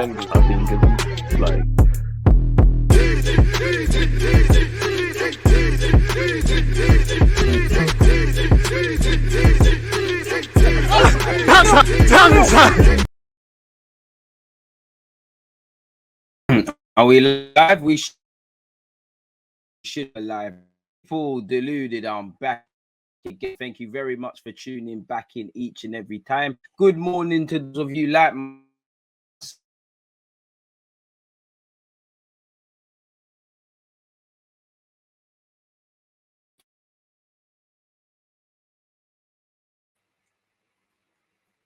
defenders, I think, it's like. Are we live? We should be live. Full deluded. I'm back again. Thank you very much for tuning back in each and every time. Good morning to those of you like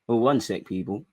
oh, one sec, people.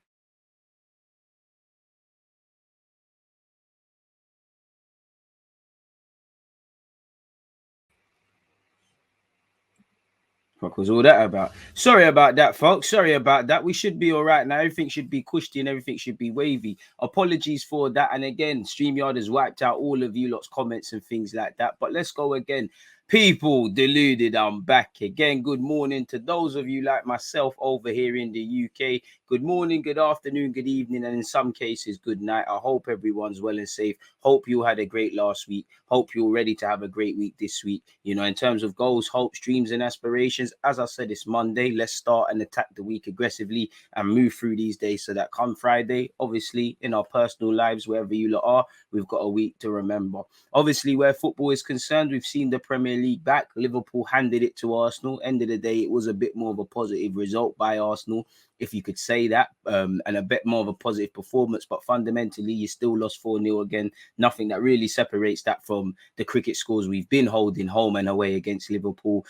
What was all that about? Sorry about that, folks. Sorry about that. We should be all right now. Everything should be cushy and everything should be wavy. Apologies for that. And again, StreamYard has wiped out all of you lot's comments and things like that. But let's go again. People deluded, I'm back again. Good morning to those of you like myself over here in the UK. Good morning, good afternoon, good evening, and in some cases, good night. I hope everyone's well and safe. Hope you had a great last week. Hope you're ready to have a great week this week. You know, in terms of goals, hopes, dreams, and aspirations, as I said, it's Monday. Let's start and attack the week aggressively and move through these days so that come Friday, obviously, in our personal lives, wherever you lot are, we've got a week to remember. Obviously, where football is concerned, we've seen the Premier League back. Liverpool handed it to Arsenal. End of the day, it was a bit more of a positive result by Arsenal, if you could say that, and a bit more of a positive performance. But fundamentally, you still lost 4-0 again. Nothing that really separates that from the cricket scores we've been holding home and away against Liverpool.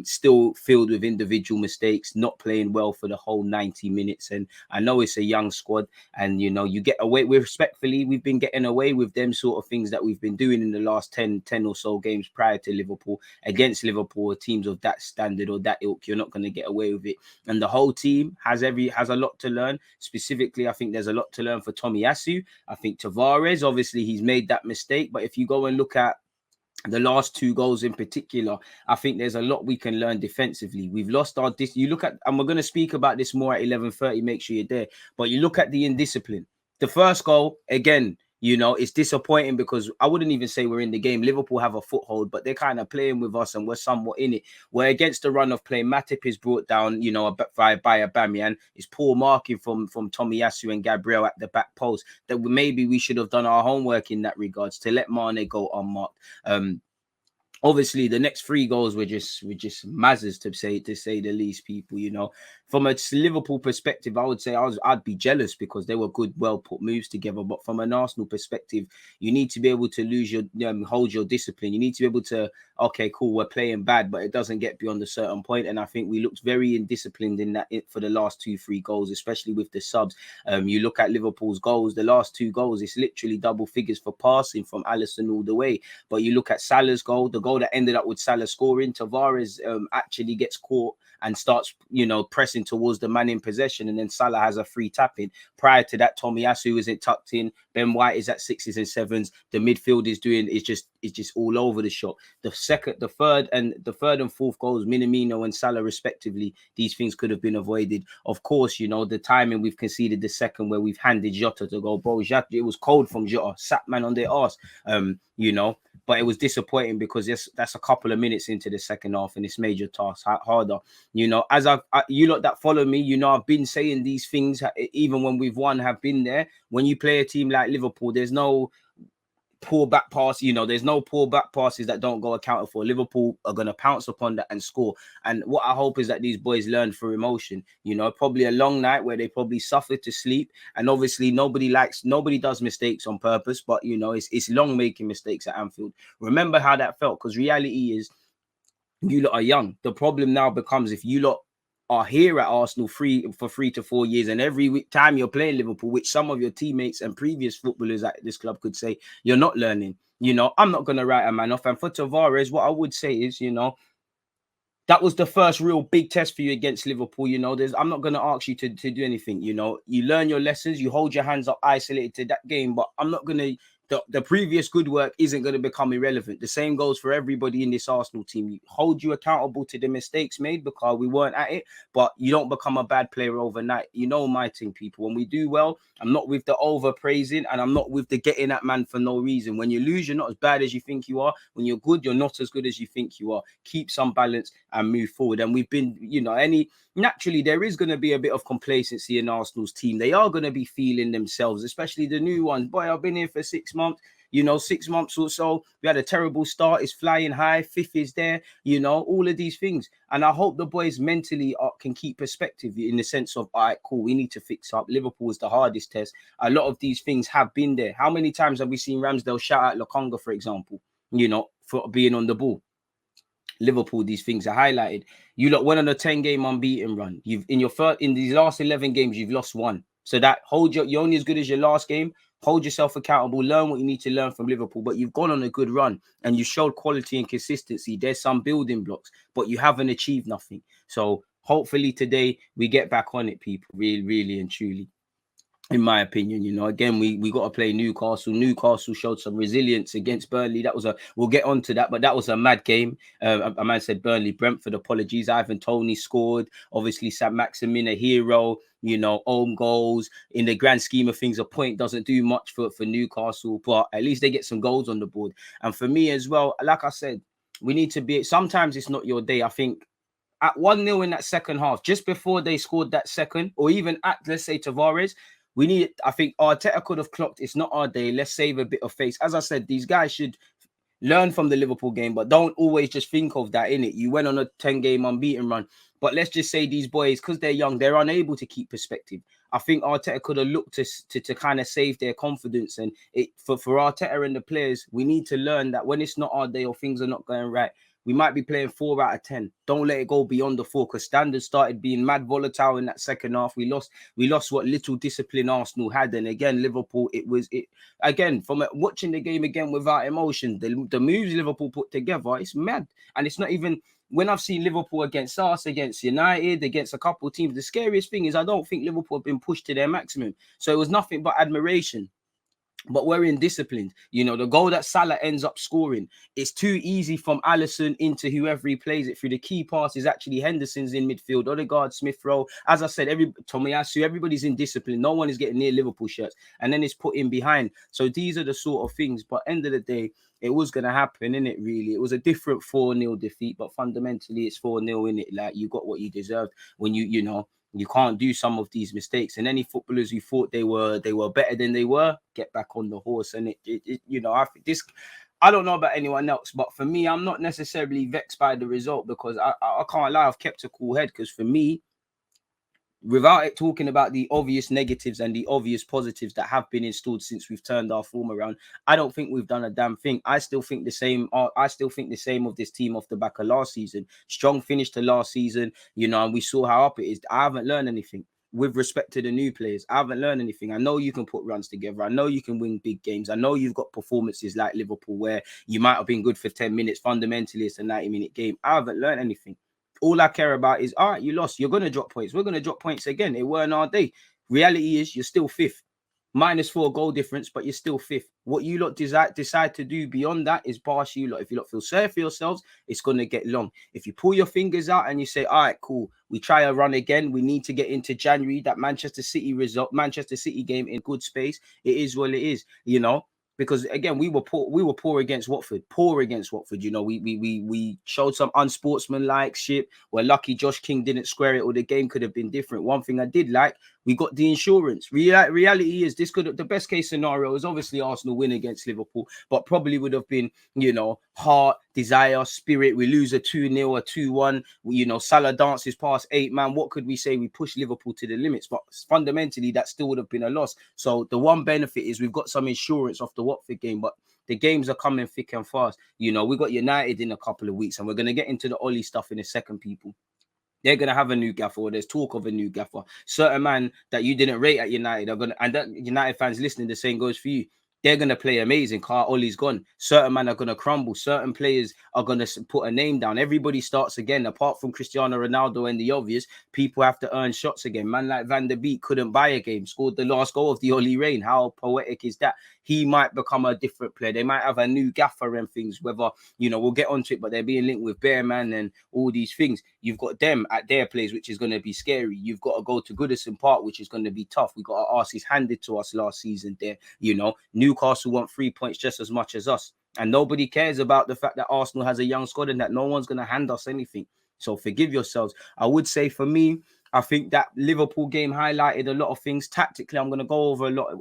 Still filled with individual mistakes, not playing well for the whole 90 minutes. And I know it's a young squad, and you know, you get away with, respectfully, we've been getting away with them sort of things that we've been doing in the last 10 or so games prior to Liverpool. Against Liverpool, teams of that standard or that ilk, you're not going to get away with it. And the whole team has a lot to learn. Specifically, I think there's a lot to learn for Tomiyasu. I think Tavares, obviously, he's made that mistake. But if you go and look at the last two goals in particular, I think there's a lot we can learn defensively. We've lost our you look at, and we're going to speak about this more at 11:30. Make sure you're there. But you look at the indiscipline. The first goal, again, you know, it's disappointing because I wouldn't even say we're in the game. Liverpool have a foothold, but they're kind of playing with us and we're somewhat in it. Where against the run of play, Matip is brought down, you know, by Aubameyang. It's poor marking from Tomiyasu and Gabriel at the back post. That maybe we should have done our homework in that regards to let Mane go unmarked. Obviously, the next three goals were just mazzers to say the least, people. You know, from a Liverpool perspective, I would say I'd be jealous because they were good, well put moves together. But from an Arsenal perspective, you need to be able to hold your discipline. You need to be able to, okay, cool, we're playing bad, but it doesn't get beyond a certain point. And I think we looked very indisciplined in that for the last 2-3 goals, especially with the subs. You look at Liverpool's goals, the last two goals, it's literally double figures for passing from Alisson all the way. But you look at Salah's goal, the goal that ended up with Salah scoring, Tavares actually gets caught and starts, you know, pressing towards the man in possession, and then Salah has a free tap-in. Prior to that, Tomiyasu isn't tucked in. Ben White is at 6s and 7s. The midfield is just all over the shop. The third and fourth goals, Minamino and Salah respectively, these things could have been avoided. Of course, you know, the timing, we've conceded the second where we've handed Jota to go. Bro, it was cold from Jota, sat man on their arse, you know. But it was disappointing because that's a couple of minutes into the second half and it's made your task harder. You know, as you lot that follow me, you know, I've been saying these things even when we've won, have been there. When you play a team like Liverpool, there's no poor back pass, you know, there's no poor back passes that don't go accounted for. Liverpool are going to pounce upon that and score. And what I hope is that these boys learn through emotion. You know, probably a long night where they probably suffered to sleep. And obviously nobody does mistakes on purpose, but you know, it's long making mistakes at Anfield. Remember how that felt, because reality is you lot are young. The problem now becomes if you lot are here at Arsenal for 3 to 4 years, and every time you're playing Liverpool, which some of your teammates and previous footballers at this club could say, you're not learning. You know, I'm not going to write a man off. And for Tavares, what I would say is, you know, that was the first real big test for you against Liverpool. You know, I'm not going to ask you to do anything. You know, you learn your lessons, you hold your hands up isolated to that game, but I'm not going to the previous good work isn't going to become irrelevant. The same goes for everybody in this Arsenal team. You hold you accountable to the mistakes made because we weren't at it, but you don't become a bad player overnight. You know my thing, people. When we do well, I'm not with the over praising, and I'm not with the getting at man for no reason. When you lose, you're not as bad as you think you are. When you're good, you're not as good as you think you are. Keep some balance and move forward. And we've been, naturally, there is going to be a bit of complacency in Arsenal's team. They are going to be feeling themselves, especially the new ones. Boy, I've been here for 6 months. 6 months or so. We had a terrible start. It's flying high. Fifth is there. All of these things. And I hope the boys mentally can keep perspective in the sense of, all right, cool, we need to fix up. Liverpool is the hardest test. A lot of these things have been there. How many times have we seen Ramsdale shout out Lokonga, for example, for being on the ball? Liverpool, these things are highlighted. You lot went on a 10-game unbeaten run. You've in these last 11 games, you've lost one. So that you're only as good as your last game. Hold yourself accountable. Learn what you need to learn from Liverpool. But you've gone on a good run and you showed quality and consistency. There's some building blocks, but you haven't achieved nothing. So hopefully today we get back on it, people. Really, really and truly. In my opinion, again, we got to play Newcastle. Newcastle showed some resilience against Burnley. We'll get on to that, but that was a mad game. A man said Burnley, Brentford, apologies. Ivan Toney scored. Obviously, Sam Maximin, a hero, own goals. In the grand scheme of things, a point doesn't do much for Newcastle, but at least they get some goals on the board. And for me as well, like I said, we need to be, sometimes it's not your day. I think at 1-0 in that second half, just before they scored that second, or even at, let's say, Tavares, I think Arteta could have clocked, it's not our day. Let's save a bit of face. As I said, these guys should learn from the Liverpool game, but don't always just think of that, innit? You went on a 10-game unbeaten run. But let's just say these boys, because they're young, they're unable to keep perspective. I think Arteta could have looked to kind of save their confidence. And for Arteta and the players, we need to learn that when it's not our day or things are not going right, we might be playing 4 out of 10. Don't let it go beyond the 4, because standards started being mad volatile in that second half. We lost what little discipline Arsenal had. And again, Liverpool, again, from watching the game again without emotion, the moves Liverpool put together, it's mad. And it's not even, when I've seen Liverpool against us, against United, against a couple of teams, the scariest thing is I don't think Liverpool have been pushed to their maximum. So it was nothing but admiration. But we're indisciplined. The goal that Salah ends up scoring, it's too easy from Alisson into whoever he plays it through. The key pass is actually Henderson's in midfield, Odegaard, Smith Rowe. As I said, Tomiyasu, everybody's indisciplined. No one is getting near Liverpool shirts. And then it's put in behind. So these are the sort of things. But end of the day, it was going to happen, innit, really? It was a different 4-0 defeat, but fundamentally it's 4-0, innit? Like, you got what you deserved when you can't do some of these mistakes. And any footballers who thought they were better than they were, get back on the horse. And I think this, I don't know about anyone else, but for me, I'm not necessarily vexed by the result, because I can't lie, I've kept a cool head. Because for me, without it talking about the obvious negatives and the obvious positives that have been installed since we've turned our form around, I don't think we've done a damn thing. I still think the same of this team off the back of last season. Strong finish to last season, and we saw how up it is. I haven't learned anything with respect to the new players. I haven't learned anything. I know you can put runs together. I know you can win big games. I know you've got performances like Liverpool where you might have been good for 10 minutes. Fundamentally, it's a 90-minute game. I haven't learned anything. All I care about is, all right, you lost. You're going to drop points. We're going to drop points again. It weren't our day. Reality is you're still 5th. -4 goal difference, but you're still 5th. What you lot decide to do beyond that is pass you lot. If you lot feel sorry for yourselves, it's going to get long. If you pull your fingers out and you say, all right, cool, we try a run again. We need to get into January, that Manchester City game in good space. It is what it is, because again, we were poor against Watford. We showed some unsportsmanlike shit. We're lucky Josh King didn't square it, or the game could have been different. One thing I did like, we got the insurance. Reality is, the best case scenario is obviously Arsenal win against Liverpool, but probably would have been, heart, desire, spirit. We lose a 2-0, a 2-1. Salah dances past 8 man. What could we say? We push Liverpool to the limits, but fundamentally that still would have been a loss. So the one benefit is we've got some insurance off the Watford game, but the games are coming thick and fast. We got United in a couple of weeks, and we're going to get into the Ollie stuff in a second, people. They're going to have a new gaffer, or there's talk of a new gaffer. Certain man that you didn't rate at United are going to, and that United fans listening, the same goes for you. they're going to play amazing. Car Ollie's gone. Certain men are going to crumble. Certain players are going to put a name down. Everybody starts again. Apart from Cristiano Ronaldo and the obvious, people have to earn shots again. Man like Van der Beek couldn't buy a game, scored the last goal of the Ollie Rain. How poetic is that? He might become a different player. They might have a new gaffer and things, whether, you know, we'll get onto it, but they're being linked with Bearman and all these things. You've got them at their place, which is going to be scary. You've got to go to Goodison Park, which is going to be tough. We got our asses handed to us last season there. You know, Newcastle want 3 points just as much as us. And nobody cares about the fact that Arsenal has a young squad and that no one's going to hand us anything. So forgive yourselves. I would say for me, I think that Liverpool game highlighted a lot of things. Tactically, I'm going to go over a lot.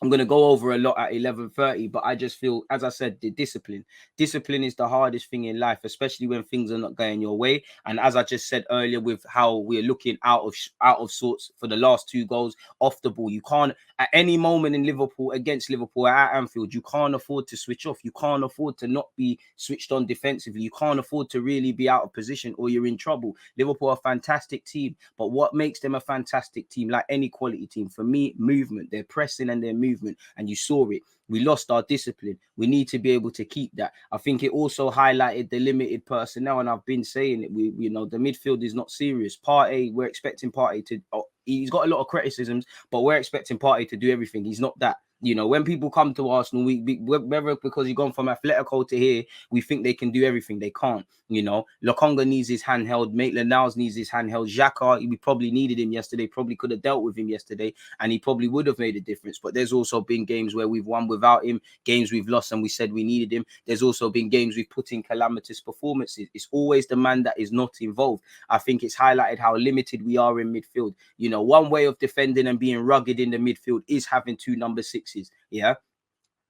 I'm going to go over a lot at 11:30, but I just feel, as I said, the discipline. Discipline is the hardest thing in life, especially when things are not going your way. And as I just said earlier, with how we're looking out of sorts for the last 2 goals off the ball, you can't at any moment in Liverpool against Liverpool at Anfield, you can't afford to switch off. You can't afford to not be switched on defensively. You can't afford to really be out of position, or you're in trouble. Liverpool are a fantastic team, but what makes them a fantastic team, like any quality team, for me, movement. They're pressing and they're movement, and you saw it. We lost our discipline. We need to be able to keep that. I think it also highlighted the limited personnel, and I've been saying it. You know, the midfield is not serious. Partey, we're expecting Partey to. He's got a lot of criticisms, but we're expecting Partey to do everything. He's not that. You know, when people come to Arsenal, whether because you've gone from Atletico to here, we think they can do everything. They can't. You know, Lokonga needs his handheld. Maitland-Niles needs his handheld. Xhaka, we probably needed him yesterday. Probably could have dealt with him yesterday, and he probably would have made a difference. But there's also been games where we've won without him, games we've lost and we said we needed him. There's also been games we've put in calamitous performances. It's always the man that is not involved. I think it's highlighted how limited we are in midfield. You know, one way of defending and being rugged in the midfield is having 2 number 6s. Yeah.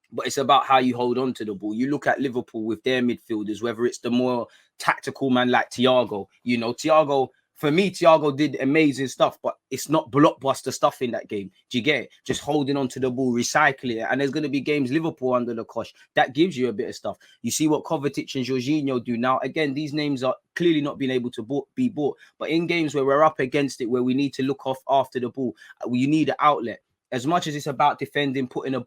But it's about how you hold on to the ball. You look at Liverpool with their midfielders, whether it's the more tactical man like Thiago. You know, Thiago, for me, Thiago did amazing stuff, but it's not blockbuster stuff in that game. Do you get it? Just holding on to the ball, recycling it. And there's going to be games Liverpool under the cosh. That gives you a bit of stuff. You see what Kovacic and Jorginho do now. Again, these names are clearly not being able to be bought. But in games where we're up against it, where we need to look off after the ball, you need an outlet. As much as it's about defending, putting a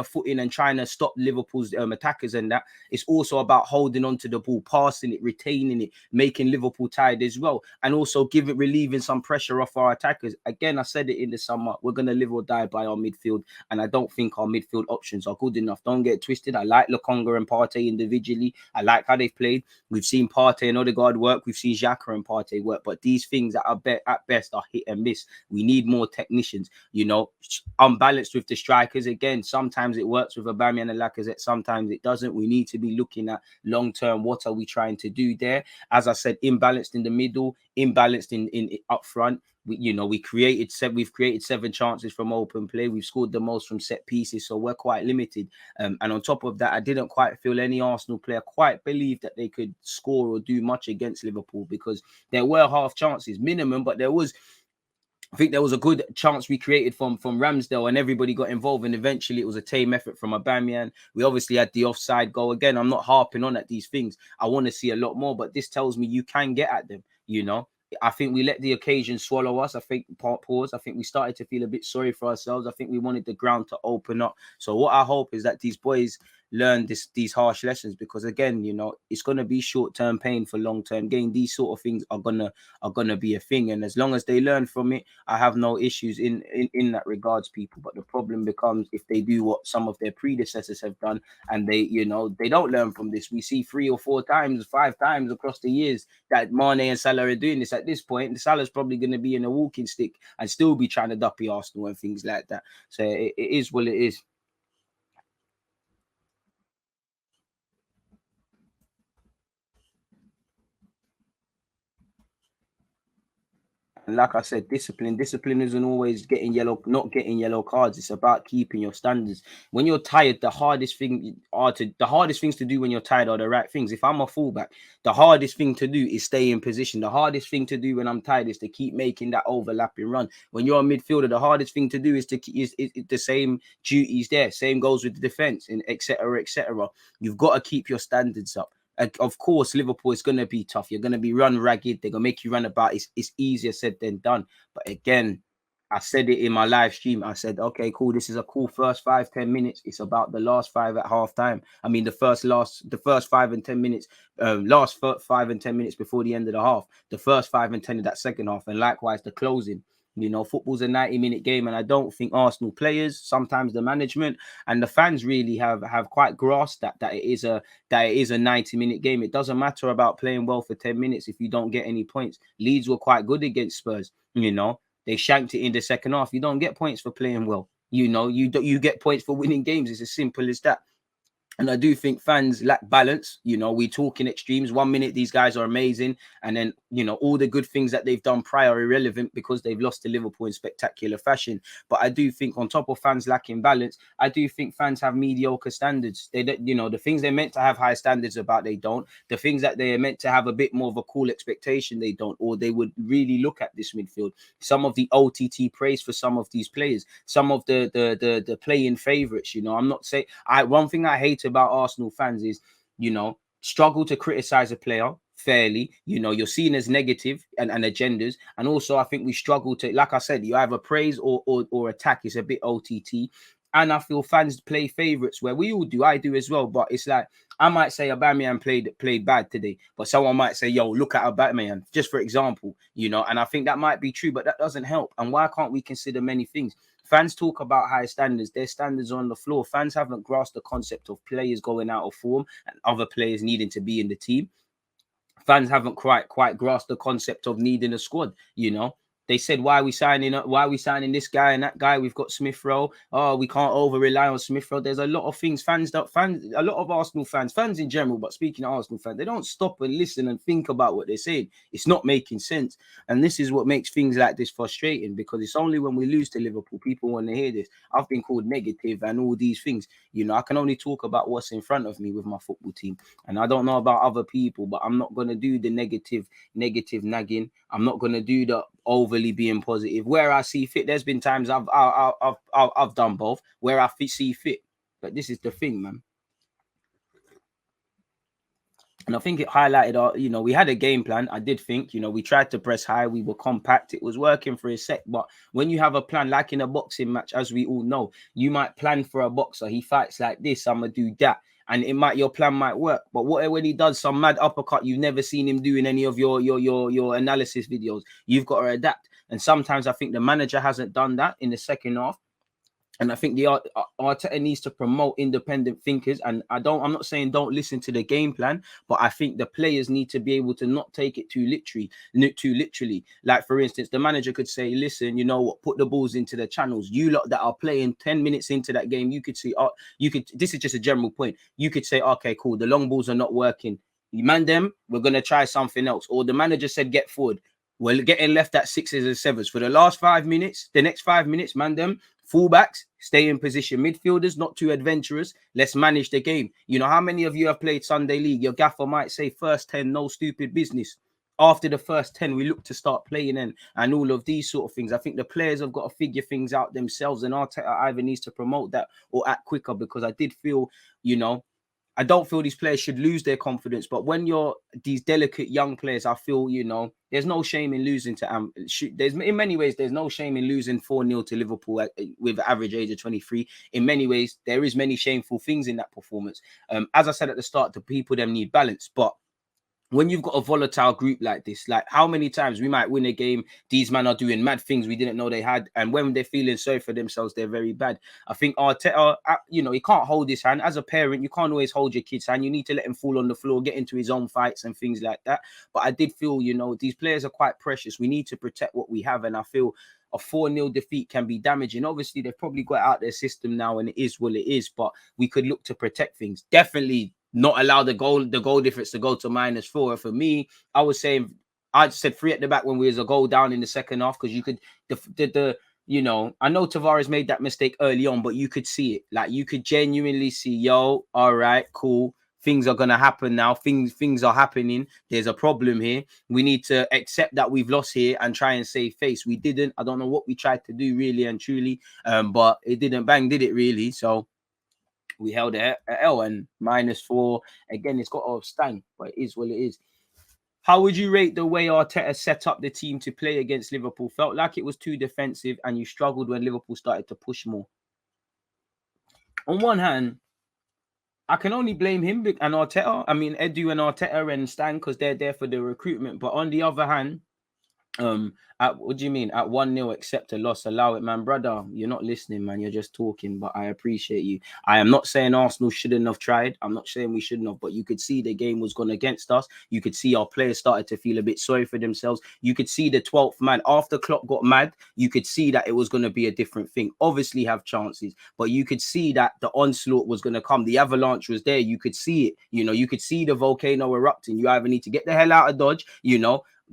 foot in and trying to stop Liverpool's attackers and that, it's also about holding on to the ball, passing it, retaining it, making Liverpool tired as well, and also relieving some pressure off our attackers. Again, I said it in the summer, we're going to live or die by our midfield, and I don't think our midfield options are good enough. Don't get twisted. I like Lokonga and Partey individually. I like how they've played. We've seen Partey and Odegaard work. We've seen Xhaka and Partey work, but these things at best are hit and miss. We need more technicians, you know, unbalanced with the strikers. Again, sometimes it works with Aubameyang and Lacazette, sometimes it doesn't. We need to be looking at long term, what are we trying to do there? As I said, imbalanced in the middle, imbalanced in up front. We've created 7 chances from open play. We've scored the most from set pieces, so we're quite limited. And on top of that, I didn't quite feel any Arsenal player quite believed that they could score or do much against Liverpool, because there were half chances minimum, but I think there was a good chance we created from Ramsdale, and everybody got involved, and eventually it was a tame effort from Aubameyang. We obviously had the offside goal. Again, I'm not harping on at these things. I want to see a lot more, but this tells me you can get at them, you know. I think we let the occasion swallow us. I think we started to feel a bit sorry for ourselves. I think we wanted the ground to open up. So what I hope is that these boys learn these harsh lessons, because again, you know, it's going to be short-term pain for long-term gain. These sort of things are gonna be a thing, and as long as they learn from it, I have no issues in that regards, people. But the problem becomes if they do what some of their predecessors have done, and they don't learn from this. We see 3 or 4 times, 5 times across the years that Mane and Salah are doing this. At this point, Salah's probably going to be in a walking stick and still be trying to duppy Arsenal and things like that. So it is what it is. And like I said, discipline isn't always not getting yellow cards. It's about keeping your standards. When you're tired, the hardest things to do when you're tired are the right things. If I'm a fullback, the hardest thing to do is stay in position. The hardest thing to do when I'm tired is to keep making that overlapping run. When you're a midfielder, the hardest thing to do is the same duties there. Same goes with the defense, and etc. etc. You've got to keep your standards up. Of course, Liverpool is going to be tough. You're going to be run ragged. They're going to make you run about. It's easier said than done. But again, I said it in my live stream. I said, okay, cool. This is a cool first 5-10 minutes. It's about the last 5 at halftime. I mean, the first 5 and 10 minutes, last 5 and 10 minutes before the end of the half. The first 5 and 10 of that second half, and likewise the closing. You know, football's a 90-minute game, and I don't think Arsenal players, sometimes the management and the fans really have quite grasped that it is a 90-minute game. It doesn't matter about playing well for 10 minutes if you don't get any points. Leeds were quite good against Spurs, you know. They shanked it in the second half. You don't get points for playing well. You know, you get points for winning games. It's as simple as that. And I do think fans lack balance. You know, we talk in extremes. 1 minute, these guys are amazing. And then, you know, all the good things that they've done prior are irrelevant because they've lost to Liverpool in spectacular fashion. But I do think on top of fans lacking balance, I do think fans have mediocre standards. They don't, you know, the things they're meant to have high standards about, they don't. The things that they're meant to have a bit more of a cool expectation, they don't. Or they would really look at this midfield. Some of the OTT praise for some of these players, some of the playing favourites, you know, I'm not saying, one thing I hate about Arsenal fans is, you know, struggle to criticize a player fairly. You know, you're seen as negative and agendas. And also, I think we struggle to, like I said, you either praise or attack. It's a bit OTT. And I feel fans play favorites where we all do. I do as well. But it's like, I might say Aubameyang played bad today, but someone might say, yo, look at Aubameyang, just for example, you know, and I think that might be true, but that doesn't help. And why can't we consider many things? Fans talk about high standards. Their standards are on the floor. Fans haven't grasped the concept of players going out of form and other players needing to be in the team. Fans haven't quite grasped the concept of needing a squad. You know, they said, why are we signing up? Why are we signing this guy and that guy? We've got Smith Rowe. Oh, we can't over rely on Smith Rowe. There's a lot of things a lot of Arsenal fans in general, but speaking of Arsenal fans, they don't stop and listen and think about what they're saying. It's not making sense. And this is what makes things like this frustrating, because it's only when we lose to Liverpool, people want to hear this. I've been called negative and all these things. You know, I can only talk about what's in front of me with my football team. And I don't know about other people, but I'm not going to do the negative nagging. I'm not going to do the overly being positive. Where I see fit, there's been times I've done both where I see fit. But this is the thing, man. And I think it highlighted our, you know, we had a game plan. I did think, you know, we tried to press high. We were compact. It was working for a sec. But when you have a plan, like in a boxing match, as we all know, you might plan for a boxer. He fights like this. I'm going to do that. And your plan might work. But what when he does some mad uppercut you've never seen him do in any of your analysis videos? You've got to adapt. And sometimes I think the manager hasn't done that in the second half. And I think the Arteta needs to promote independent thinkers. And I'm not saying don't listen to the game plan, but I think the players need to be able to not take it too literally. Like, for instance, the manager could say, listen, you know what, put the balls into the channels. You lot that are playing 10 minutes into that game, you could see, this is just a general point. You could say, okay, cool, the long balls are not working. You man them, we're going to try something else. Or the manager said, get forward. We're getting left at 6s and 7s for the last 5 minutes. The next 5 minutes, man, them fullbacks stay in position. Midfielders, not too adventurous. Let's manage the game. You know, how many of you have played Sunday League? Your gaffer might say first 10, no stupid business. After the first 10, we look to start playing and all of these sort of things. I think the players have got to figure things out themselves, and Arteta either needs to promote that or act quicker, because I did feel, you know, I don't feel these players should lose their confidence. But when you're these delicate young players, I feel, you know, there's no shame in losing to there's in many ways there's no shame in losing 4-0 to Liverpool with average age of 23. In many ways, there is many shameful things in that performance. As I said at the start, the people them need balance, but when you've got a volatile group like this, like how many times we might win a game, these men are doing mad things we didn't know they had, and when they're feeling sorry for themselves, they're very bad. I think Arteta, you know, he can't hold his hand. As a parent, you can't always hold your kid's hand. You need to let him fall on the floor, get into his own fights and things like that. But I did feel, you know, these players are quite precious. We need to protect what we have, and I feel a 4-0 defeat can be damaging. Obviously, they've probably got out their system now, and it is what it is, but we could look to protect things. Definitely not allow the goal difference to go to -4. For me, I said 3 at the back when we was a goal down in the second half, because you could you know, I know Tavares made that mistake early on, but you could see it. Like, you could genuinely see, yo, all right, cool. Things are gonna happen now. Things are happening. There's a problem here. We need to accept that we've lost here and try and save face. We didn't. I don't know what we tried to do really and truly, but it didn't bang, did it really? So we held a L, and -4 again. It's got to sting, but it is what it is. How would you rate the way Arteta set up the team to play against Liverpool? Felt like it was too defensive and you struggled when Liverpool started to push more. On one hand, I can only blame him and Arteta. I mean, Edu and Arteta and Stan, because they're there for the recruitment. But on the other hand, what do you mean? At 1-0, accept a loss, allow it, man. Brother, you're not listening, man. You're just talking, but I appreciate you. I am not saying Arsenal shouldn't have tried. I'm not saying we shouldn't have, but you could see the game was gone against us. You could see our players started to feel a bit sorry for themselves. You could see the 12th man, after Klopp got mad, you could see that it was going to be a different thing. Obviously have chances, but you could see that the onslaught was going to come. The avalanche was there. You could see it. You could see the volcano erupting. You either need to get the hell out of Dodge,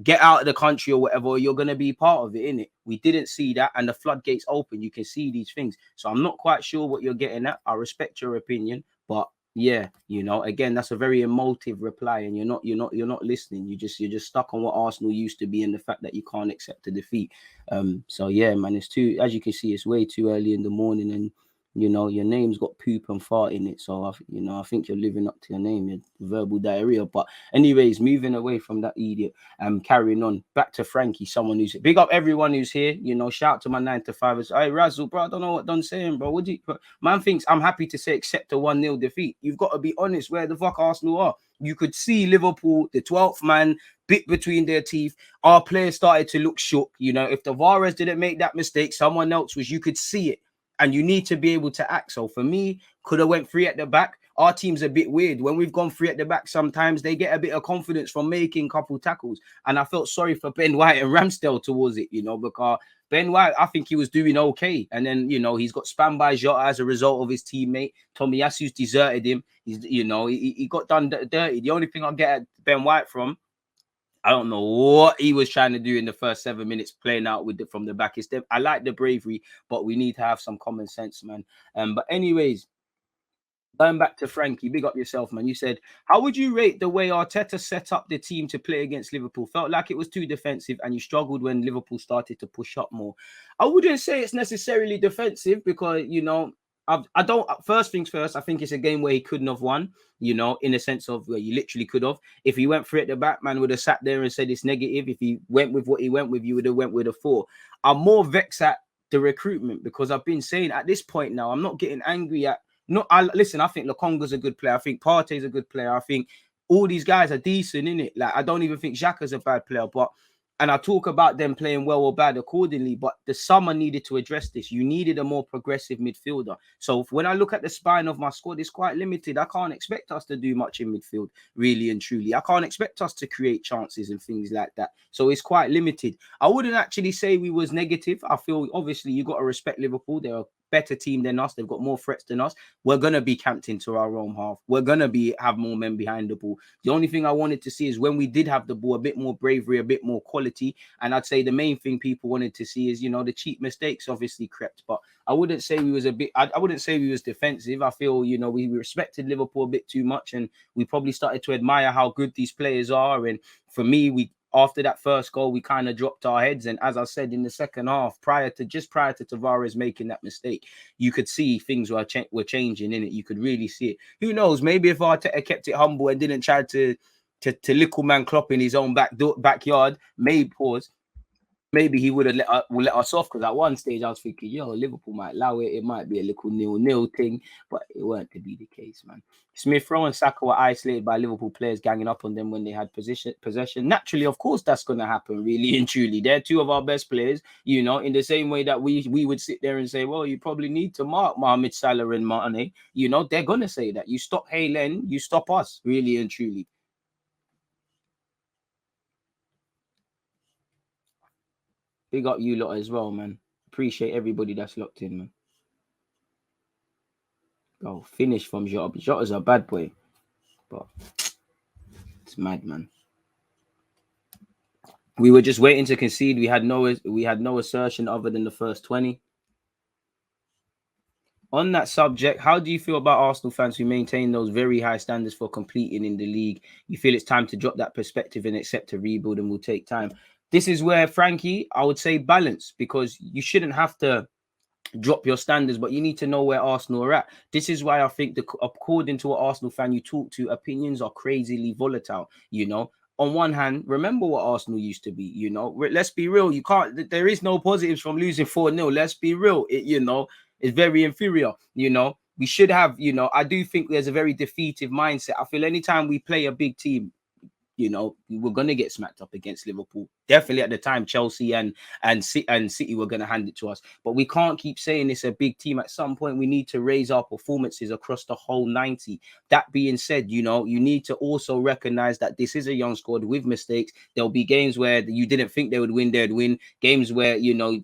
get out of the country or whatever, or you're going to be part of it, innit? We didn't see that, and the floodgates open. You can see these things. So I'm not quite sure what you're getting at. I respect your opinion, but yeah, again, that's a very emotive reply, and you're not listening. You're just stuck on what Arsenal used to be and the fact that you can't accept a defeat. So yeah, man, as you can see, it's way too early in the morning, and your name's got poop and fart in it. So I think you're living up to your name, your verbal diarrhea. But anyways, moving away from that idiot, carrying on back to Frankie, someone who's big up everyone who's here. Shout out to my 9-to-5ers. Hey Razzle, bro, I don't know what Don's saying, bro. Man thinks I'm happy to say accept a 1-0 defeat. You've got to be honest where the fuck Arsenal are. You could see Liverpool, the 12th man, bit between their teeth. Our players started to look shook. If Tavares didn't make that mistake, someone else was. You could see it. And you need to be able to act. So for me, could have went 3 at the back. Our team's a bit weird. When we've gone 3 at the back, sometimes they get a bit of confidence from making a couple tackles. And I felt sorry for Ben White and Ramsdale towards it, because Ben White, I think he was doing okay. And then, he's got spammed by Jota as a result of his teammate. Tomiyasu's deserted him. He got done dirty. The only thing I get at Ben White from, I don't know what he was trying to do in the first 7 minutes, playing out from the back. I like the bravery, but we need to have some common sense, man. But anyways, going back to Frankie, big up yourself, man. You said, how would you rate the way Arteta set up the team to play against Liverpool? Felt like it was too defensive and you struggled when Liverpool started to push up more. I wouldn't say it's necessarily defensive because, I don't. First things first, I think it's a game where he couldn't have won, in a sense of where you literally could have. If he went for it, the Batman would have sat there and said it's negative. If he went with what he went with, you would have went with a 4. I'm more vexed at the recruitment because I've been saying at this point now, I'm not getting angry at. Listen, I think Lokonga's a good player. I think Partey's a good player. I think all these guys are decent, innit? Like, I don't even think Xhaka's a bad player, and I talk about them playing well or bad accordingly, but the summer needed to address this. You needed a more progressive midfielder. So when I look at the spine of my squad, it's quite limited. I can't expect us to do much in midfield, really and truly. I can't expect us to create chances and things like that. So it's quite limited. I wouldn't actually say we was negative. I feel, obviously, you got to respect Liverpool. They're a better team than us. They've got more threats than us. We're going to be camped into our own half. We're going to have more men behind the ball. The only thing I wanted to see is when we did have the ball, a bit more bravery, a bit more quality. And I'd say the main thing people wanted to see is, the cheap mistakes obviously crept. But I wouldn't say we was I wouldn't say we was defensive. I feel, we respected Liverpool a bit too much. And we probably started to admire how good these players are. And for me, after that first goal, we kind of dropped our heads. And as I said, in the second half, prior to Tavares making that mistake, you could see things were changing in it. You could really see it. Who knows? Maybe if Arteta kept it humble and didn't try to little man Klopp in his own backyard, maybe he would have let us off, because at one stage I was thinking, Liverpool might allow it. It might be a little 0-0 thing, but it weren't to be the case, man. Smith Rowe and Saka were isolated by Liverpool players ganging up on them when they had possession. Naturally, of course, that's going to happen, really and truly. They're 2 of our best players, in the same way that we would sit there and say, well, you probably need to mark Mohamed Salah and Mane. They're going to say that. You stop Haaland, you stop us, really and truly. Big up you lot as well, man. Appreciate everybody that's locked in, man. Go finish from Jota. Jota's a bad boy, but it's mad, man. We were just waiting to concede. We had no assertion other than the first 20. On that subject, how do you feel about Arsenal fans who maintain those very high standards for competing in the league? You feel it's time to drop that perspective and accept a rebuild and will take time? This is where, Frankie, I would say balance, because you shouldn't have to drop your standards, but you need to know where Arsenal are at. This is why I think, according to what Arsenal fan you talk to, opinions are crazily volatile. on one hand, remember what Arsenal used to be, you know. Let's be real. You can't, there is no positives from losing 4-0. Let's be real. You know, it's very inferior, you know. We should have, you know, I do think there's a very defeative mindset. I feel anytime we play a big team, you know, we're gonna get smacked up against Liverpool. Definitely at the time, Chelsea and City were gonna hand it to us. But we can't keep saying it's a big team. At some point, we need to raise our performances across the whole 90. That being said, you know, you need to also recognize that this is a young squad with mistakes. There'll be games where you didn't think they would win, they'd win. Games where, you know,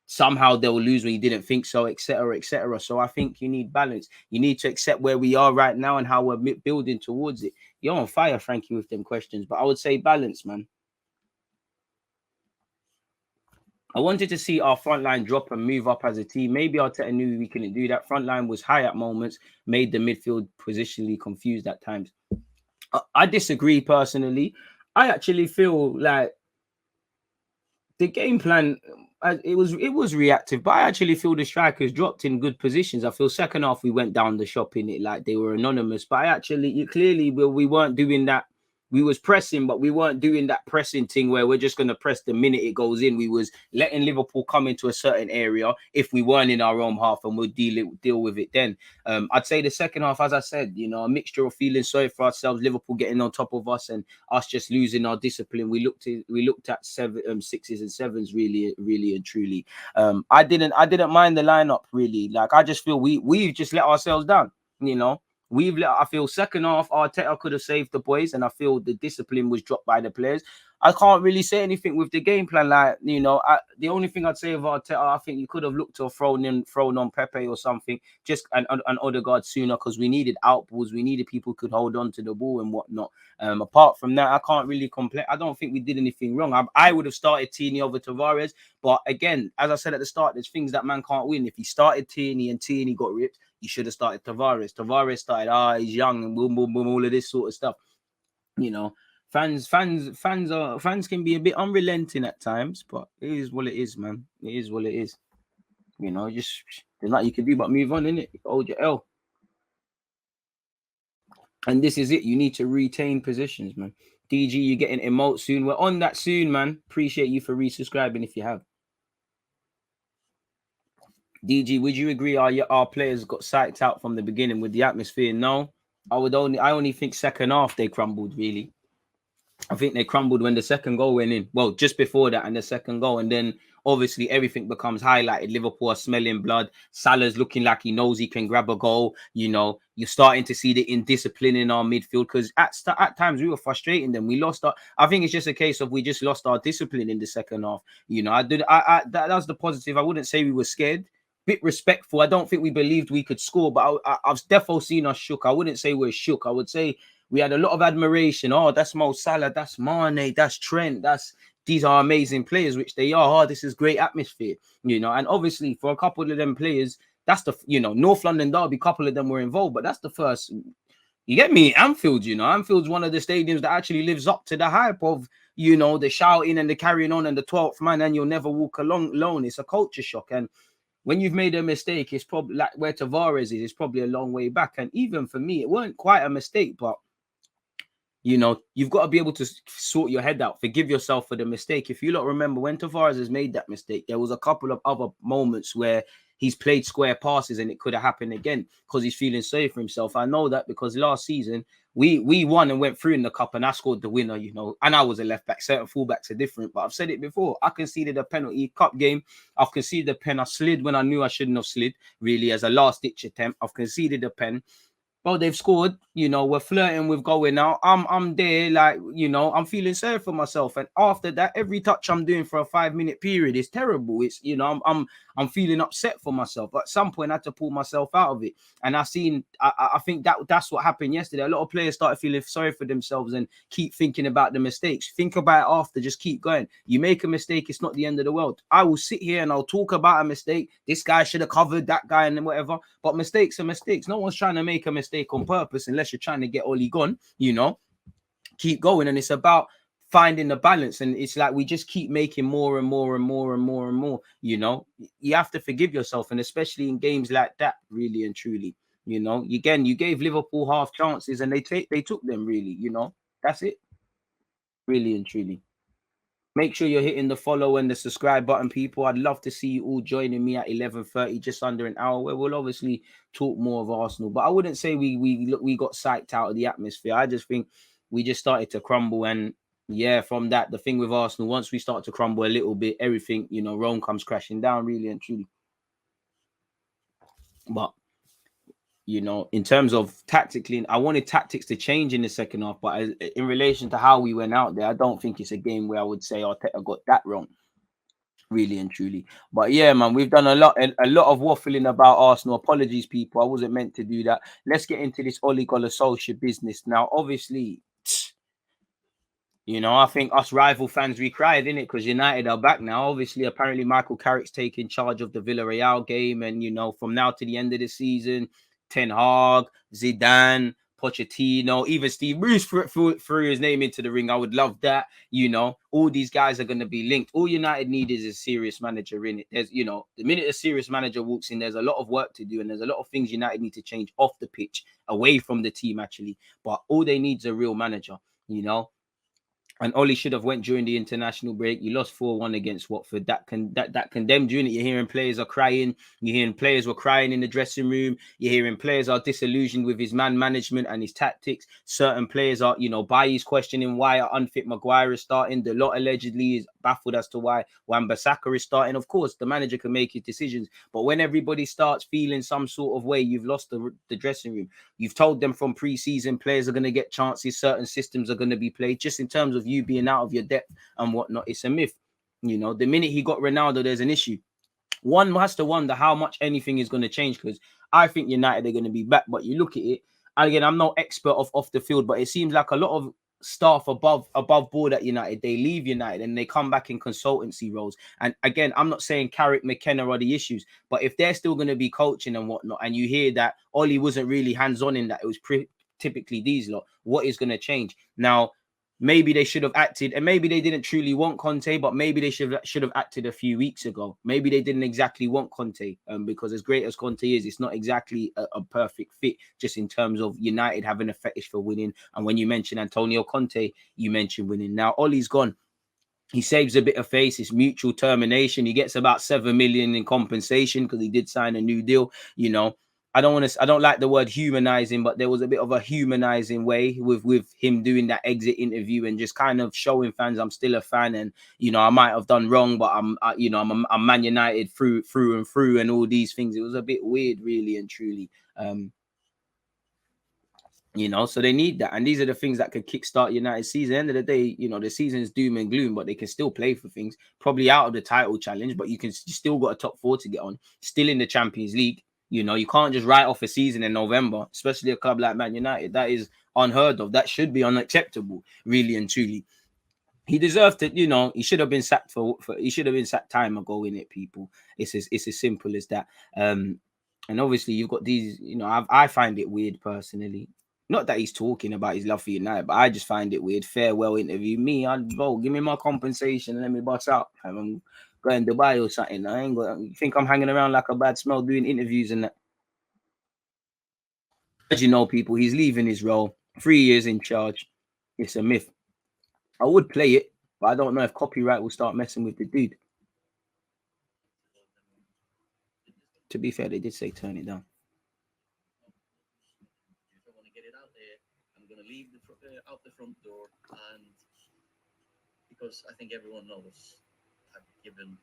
somehow they'll lose when you didn't think so, etc., etc. So I think you need balance. You need to accept where we are right now and how we're building towards it. You're on fire, Frankie, with them questions, but I would say balance, man. I wanted to see our front line drop and move up as a team. Maybe Arteta knew we couldn't do that. Front line was high at moments, made the midfield positionally confused at times. I disagree personally. I actually feel like the game plan, it was reactive, but I actually feel the strikers dropped in good positions. I feel second half we went down the shop in it like they were anonymous, but I actually clearly we weren't doing that. We was pressing, but we weren't doing that pressing thing where we're just going to press the minute it goes in. We was letting Liverpool come into a certain area if we weren't in our own half, and we'll deal with it then. I'd say the second half, as I said, you know, a mixture of feeling sorry for ourselves, Liverpool getting on top of us, and us just losing our discipline. We looked at sixes and sevens really and truly. I didn't mind the lineup really. Like I just feel we've just let ourselves down. You know, I feel second half Arteta could have saved the boys, and I feel the discipline was dropped by the players. I can't really say anything with the game plan. Like, you know, the only thing I'd say of Arteta, I think you could have looked to have thrown on Pepe or something, just an Odegaard sooner, because we needed outballs, we needed people who could hold on to the ball and whatnot. Apart from that, I can't really complain. I don't think we did anything wrong. I would have started Tierney over Tavares, but again, as I said at the start, there's things that man can't win. If he started Tierney and Tierney got ripped, you should have started Tavares. Tavares started, he's young and boom, boom, boom, all of this sort of stuff. You know, fans can be a bit unrelenting at times, but it is what it is, man. It is what it is. You know, just there's nothing you can do but move on, innit? Hold your L. And this is it. You need to retain positions, man. DG, you're getting emote soon. We're on that soon, man. Appreciate you for resubscribing if you have. DG, would you agree our players got psyched out from the beginning with the atmosphere? No. I only think second half they crumbled, really. I think they crumbled when the second goal went in. Well, just before that and the second goal. And then obviously everything becomes highlighted. Liverpool are smelling blood. Salah's looking like he knows he can grab a goal. You know, you're starting to see the indiscipline in our midfield, because at times we were frustrating them. We lost I think it's just a case of we just lost our discipline in the second half. You know, that's the positive. I wouldn't say we were scared. Bit respectful. I don't think we believed we could score, but I've definitely seen us shook. I wouldn't say we're shook. I would say we had a lot of admiration. Oh, that's Mo Salah, that's Mane, that's Trent, these are amazing players, which they are. Oh, this is great atmosphere, you know. And obviously, for a couple of them players, that's the, you know, North London Derby, a couple of them were involved, but that's the first. You get me? Anfield, you know, Anfield's one of the stadiums that actually lives up to the hype of, you know, the shouting and the carrying on and the 12th man, and you'll never walk alone. It's a culture shock. And when you've made a mistake, it's probably like where Tavares is, it's probably a long way back. And even for me, it weren't quite a mistake, but you know, you've got to be able to sort your head out, forgive yourself for the mistake. If you lot remember, when Tavares has made that mistake, there was a couple of other moments where he's played square passes and it could have happened again because he's feeling sorry for himself. I know that because last season we won and went through in the cup and I scored the winner, you know, and I was a left back. Certain fullbacks are different, but I've said it before. I conceded a penalty cup game. I've conceded a pen. I slid when I knew I shouldn't have slid, really, as a last ditch attempt. I've conceded a pen. Well, they've scored, you know, we're flirting with going now. I'm there, like, you know, I'm feeling sorry for myself. And after that, every touch I'm doing for a 5-minute period is terrible. It's, you know, I'm feeling upset for myself. At some point, I had to pull myself out of it. And I think that's what happened yesterday. A lot of players started feeling sorry for themselves and keep thinking about the mistakes. Think about it after, just keep going. You make a mistake, it's not the end of the world. I will sit here and I'll talk about a mistake. This guy should have covered that guy and whatever. But mistakes are mistakes. No one's trying to make a mistake on purpose unless you're trying to get Oli gone, you know. Keep going. And it's about finding the balance. And it's like we just keep making more and more and more and more and more, you know. You have to forgive yourself, and especially in games like that, really and truly, you know. Again, you gave Liverpool half chances and they took them, really, you know. That's it. really and truly. Make sure you're hitting the follow and the subscribe button, people. I'd love to see you all joining me at 11:30, just under an hour, where we'll obviously talk more of Arsenal. But I wouldn't say we got psyched out of the atmosphere. I just think we just started to crumble, and yeah, from that, the thing with Arsenal, once we start to crumble a little bit, everything, Rome comes crashing down, really and truly. But in terms of tactically, I wanted tactics to change in the second half, but in relation to how we went out there, I don't think it's a game where I would say Arteta got that wrong, really and truly. But yeah, man, we've done a lot of waffling about Arsenal. Apologies, people. I wasn't meant to do that. Let's get into this oligola social business now. Obviously, I think us rival fans, we cried, innit? Because United are back now. Obviously, apparently, Michael Carrick's taking charge of the Villarreal game. And, from now to the end of the season, Ten Hag, Zidane, Pochettino, even Steve Bruce threw his name into the ring. I would love that. All these guys are going to be linked. All United need is a serious manager in it. There's, the minute a serious manager walks in, there's a lot of work to do. And there's a lot of things United need to change off the pitch, away from the team, actually. But all they need is a real manager, and Oli should have went during the international break. You lost 4-1 against Watford. That condemned you. You're hearing players are crying. You're hearing players were crying in the dressing room. You're hearing players are disillusioned with his man management and his tactics. Certain players are, Bailly's questioning why are unfit Maguire is starting. The lot allegedly is baffled as to why Wan-Bissaka is starting. Of course, the manager can make his decisions, but when everybody starts feeling some sort of way, you've lost the dressing room. You've told them from pre-season players are going to get chances. Certain systems are going to be played. Just in terms of you being out of your depth and whatnot, it's a myth. The minute he got Ronaldo, there's an issue. One has to wonder how much anything is going to change, because I think United are going to be back. But you look at it, and again, I'm no expert off the field, but it seems like a lot of staff above board at United, they leave United and they come back in consultancy roles. And again, I'm not saying Carrick, McKenna are the issues, but if they're still going to be coaching and whatnot, and you hear that Oli wasn't really hands-on in that, it was typically these lot, what is going to change? Now, maybe they should have acted, and maybe they didn't truly want Conte, but maybe they should have acted a few weeks ago. Maybe they didn't exactly want Conte, because as great as Conte is, it's not exactly a perfect fit, just in terms of United having a fetish for winning. And when you mention Antonio Conte, you mention winning. Now, Oli's gone. He saves a bit of face. It's mutual termination. He gets about 7 million in compensation because he did sign a new deal. I don't like the word humanizing, but there was a bit of a humanizing way with him doing that exit interview and just kind of showing fans I'm still a fan, and I might have done wrong, but I'm Man United through and through, and all these things. It was a bit weird, really and truly. So they need that. And these are the things that could kickstart United's season. At the end of the day, the season's doom and gloom, but they can still play for things, probably out of the title challenge, but you still got a top 4 to get on, still in the Champions League. You can't just write off a season in November, especially a club like Man United. That is unheard of. That should be unacceptable, really and truly. He deserved it, he should have been sacked he should have been sacked time ago, in it, people. It's as simple as that. And obviously you've got these, I find it weird personally. Not that he's talking about his love for United, but I just find it weird. Farewell interview. Me, I'd go, give me my compensation and let me bust out. I'm going to Dubai or something. I ain't got, you think I'm hanging around like a bad smell doing interviews and that? As you know, people, he's leaving his role. 3 years in charge. It's a myth. I would play it, but I don't know if copyright will start messing with the dude. To be fair, they did say turn it down. I want to get it out there. I'm going to leave out the front door, and because I think everyone knows I've given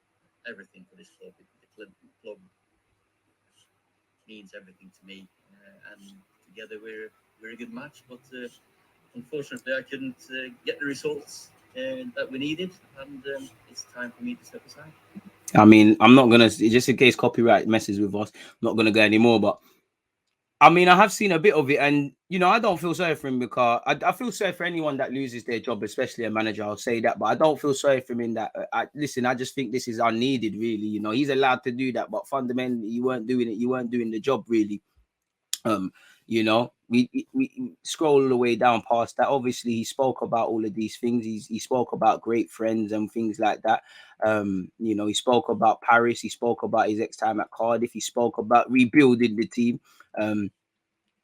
everything for this club. The club means everything to me, and together we're a good match. But unfortunately, I couldn't get the results that we needed, and it's time for me to step aside. I mean, I'm not gonna, just in case copyright messes with us, I'm not gonna go anymore. But I mean, I have seen a bit of it, and I don't feel sorry for him, because I feel sorry for anyone that loses their job, especially a manager. I'll say that, but I don't feel sorry for him in that. Listen, I just think this is unneeded, really. He's allowed to do that, but fundamentally, you weren't doing it. You weren't doing the job, really. We scroll all the way down past that. Obviously, he spoke about all of these things. He spoke about great friends and things like that. He spoke about Paris. He spoke about his time at Cardiff. He spoke about rebuilding the team.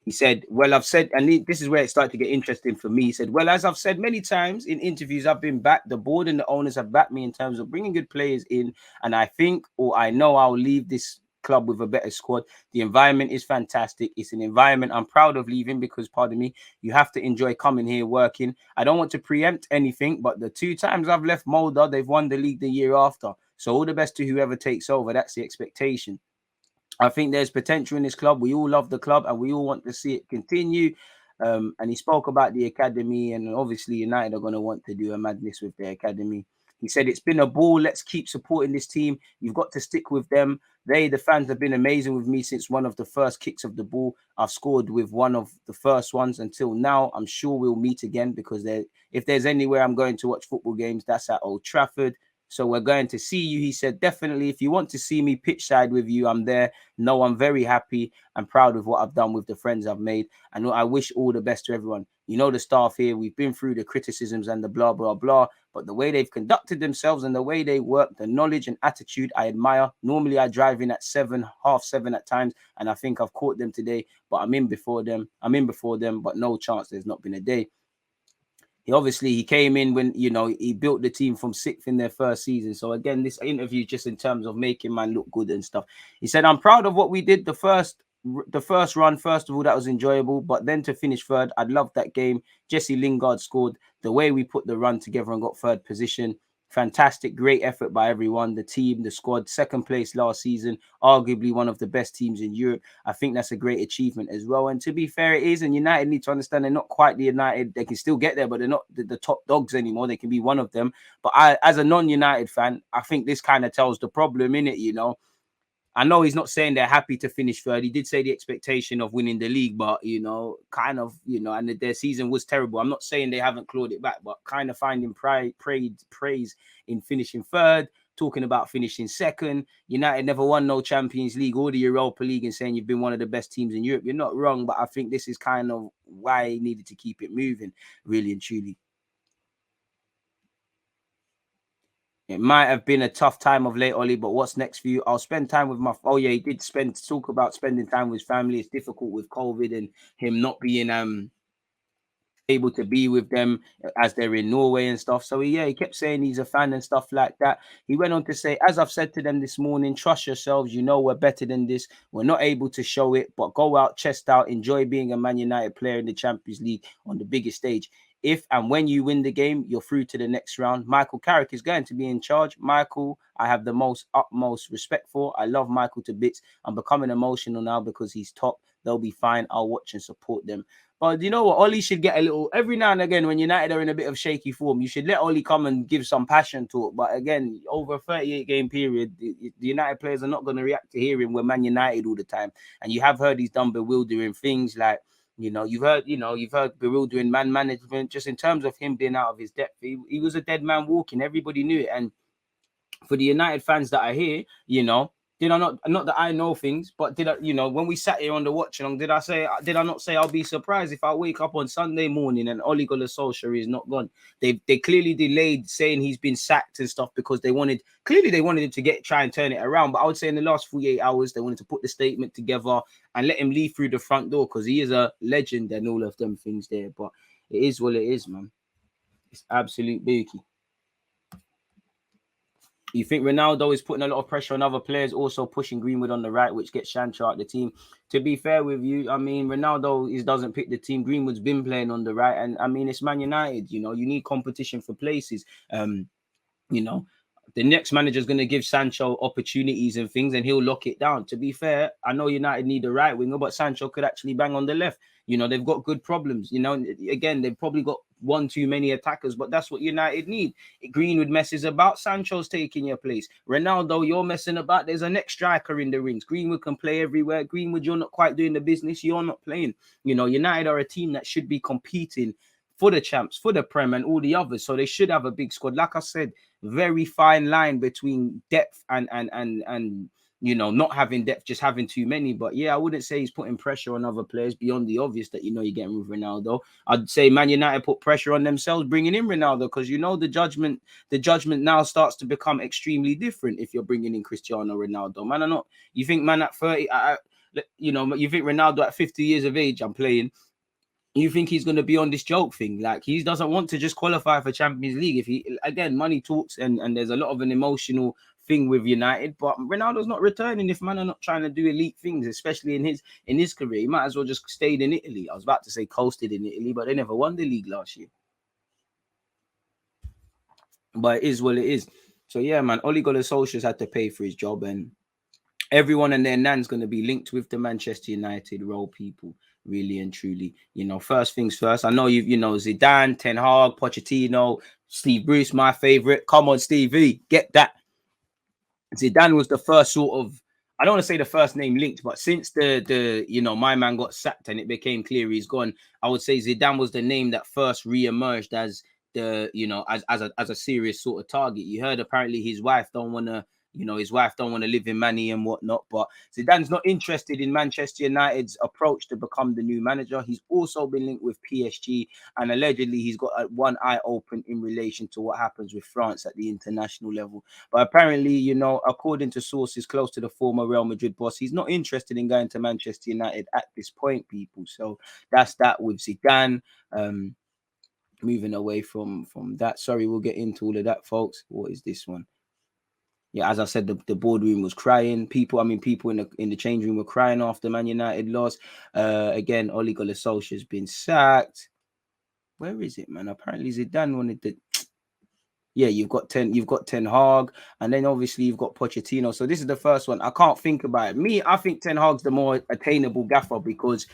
He said, well, I've said, and this is where it started to get interesting for me. He said, well, as I've said many times in interviews, I've been backed. The board and the owners have backed me in terms of bringing good players in. And I think, or I know I'll leave this club with a better squad. The environment is fantastic. It's an environment I'm proud of leaving because, pardon me, you have to enjoy coming here working. I don't want to preempt anything, but the 2 times I've left Mulder, they've won the league the year after. So all the best to whoever takes over. That's the expectation. I think there's potential in this club. We all love the club and we all want to see it continue. And he spoke about the academy, and obviously United are going to want to do a madness with their academy. He said, it's been a ball. Let's keep supporting this team. You've got to stick with them. The fans, have been amazing with me since one of the first kicks of the ball. I've scored with one of the first ones until now. I'm sure we'll meet again because if there's anywhere I'm going to watch football games, that's at Old Trafford. So we're going to see you. He said, definitely, if you want to see me pitch side with you, I'm there. No, I'm very happy and proud of what I've done with the friends I've made. And I wish all the best to everyone. You know, the staff here, we've been through the criticisms and the blah, blah, blah. But the way they've conducted themselves and the way they work, the knowledge and attitude, I admire. Normally, I drive in at 7, half 7 at times. And I think I've caught them today. But I'm in before them. But no chance. There's not been a day. He came in when, he built the team from 6th in their first season. So again, this interview just in terms of making man look good and stuff. He said, I'm proud of what we did the first run. First of all, that was enjoyable, but then to finish third, I'd love that game. Jesse Lingard scored. The way we put the run together and got third position, fantastic, great effort by everyone, the team, the squad. Second place last season, arguably one of the best teams in Europe. I think that's a great achievement as well. And to be fair, it is. And United need to understand they're not quite the United. They can still get there, but they're not the top dogs anymore. They can be one of them. But as a non-United fan, I think this kind of tells the problem in it. I know he's not saying they're happy to finish third. He did say the expectation of winning the league, but, and their season was terrible. I'm not saying they haven't clawed it back, but kind of finding praise in finishing third, talking about finishing second. United never won no Champions League or the Europa League and saying you've been one of the best teams in Europe. You're not wrong, but I think this is kind of why he needed to keep it moving, really and truly. It might have been a tough time of late, Ollie, but what's next for you? I'll spend time with he did talk about spending time with his family. It's difficult with COVID and him not being able to be with them as they're in Norway and stuff. So he kept saying he's a fan and stuff like that. He went on to say, as I've said to them this morning, trust yourselves. You know we're better than this. We're not able to show it, but go out, chest out, enjoy being a Man United player in the Champions League on the biggest stage. If and when you win the game, you're through to the next round. Michael Carrick is going to be in charge. Michael, I have the utmost respect for. I love Michael to bits. I'm becoming emotional now because he's top. They'll be fine. I'll watch and support them. But you know what? Ollie should get a little, every now and again, when United are in a bit of shaky form, you should let Ollie come and give some passion to it. But again, over a 38-game period, the United players are not going to react to hearing we're Man United all the time. And you have heard he's done bewildering things like, you've heard bewildering man management, just in terms of him being out of his depth. He was a dead man walking. Everybody knew it. And for the United fans that are here, did I not that I know things, but did I, when we sat here on the watch along, did I not say I'll be surprised if I wake up on Sunday morning and Ole Gunnar Solskjaer is not gone? They clearly delayed saying he's been sacked and stuff because they wanted him to try and turn it around. But I would say in the last 48 hours, they wanted to put the statement together and let him leave through the front door because he is a legend and all of them things there. But it is what it is, man. It's absolute bookie. You think Ronaldo is putting a lot of pressure on other players, also pushing Greenwood on the right, which gets Sancho out the team? To be fair with you, I mean, Ronaldo doesn't pick the team. Greenwood's been playing on the right. And I mean, it's Man United, you need competition for places. The next manager is going to give Sancho opportunities and things, and he'll lock it down. To be fair, I know United need a right winger, but Sancho could actually bang on the left. They've got good problems. Again, they've probably got one too many attackers, but that's what United need. Greenwood messes about, Sancho's taking your place. Ronaldo, you're messing about. There's a next striker in the rings. Greenwood can play everywhere. Greenwood, you're not quite doing the business. You're not playing. United are a team that should be competing for the champs, for the Prem and all the others. So they should have a big squad. Like I said, very fine line between depth and not having depth, just having too many. But yeah, I wouldn't say he's putting pressure on other players beyond the obvious that you're getting with Ronaldo. I'd say Man United put pressure on themselves bringing in Ronaldo because the judgment now starts to become extremely different if you're bringing in Cristiano Ronaldo. Man, or not? You think man at 30? You know, you think Ronaldo at 50 years of age, I'm playing. You think he's going to be on this joke thing? Like, he doesn't want to just qualify for Champions League. If he, again, money talks, and there's a lot of an emotional thing with United, but Ronaldo's not returning if man are not trying to do elite things, especially in his career. He might as well just stayed in Italy. I was about to say coasted in Italy, but they never won the league last year. But it is what it is. So yeah, man, Ole Gunnar Solskjaer's had to pay for his job, and everyone and their nan's going to be linked with the Manchester United role, people, really and truly. You know, first things first. I know you know Zidane, Ten Hag, Pochettino, Steve Bruce, my favorite. Come on, Stevie, get that. Zidane was the first sort of, I don't want to say the first name linked, but since the you know, my man got sacked and it became clear he's gone, I would say Zidane was the name that first re-emerged as the, you know, as a serious sort of target. You heard apparently his wife don't want to, you know, his wife don't want to live in Manny and whatnot, but Zidane's not interested in Manchester United's approach to become the new manager. He's also been linked with PSG, and allegedly he's got one eye open in relation to what happens with France at the international level. But apparently, you know, according to sources close to the former Real Madrid boss, he's not interested in going to Manchester United at this point, people. So that's that with Zidane. Moving away from that. Sorry, we'll get into all of that, folks. What is this one? Yeah, as I said, the boardroom was crying. People in the change room were crying after Man United lost. Again, Ole Gunnar Solskjaer's been sacked. Where is it, man? Apparently Zidane wanted to. Yeah, you've got Ten Hag, and then obviously you've got Pochettino. So this is the first one. I can't think about it. Me, I think Ten Hag's the more attainable gaffer, because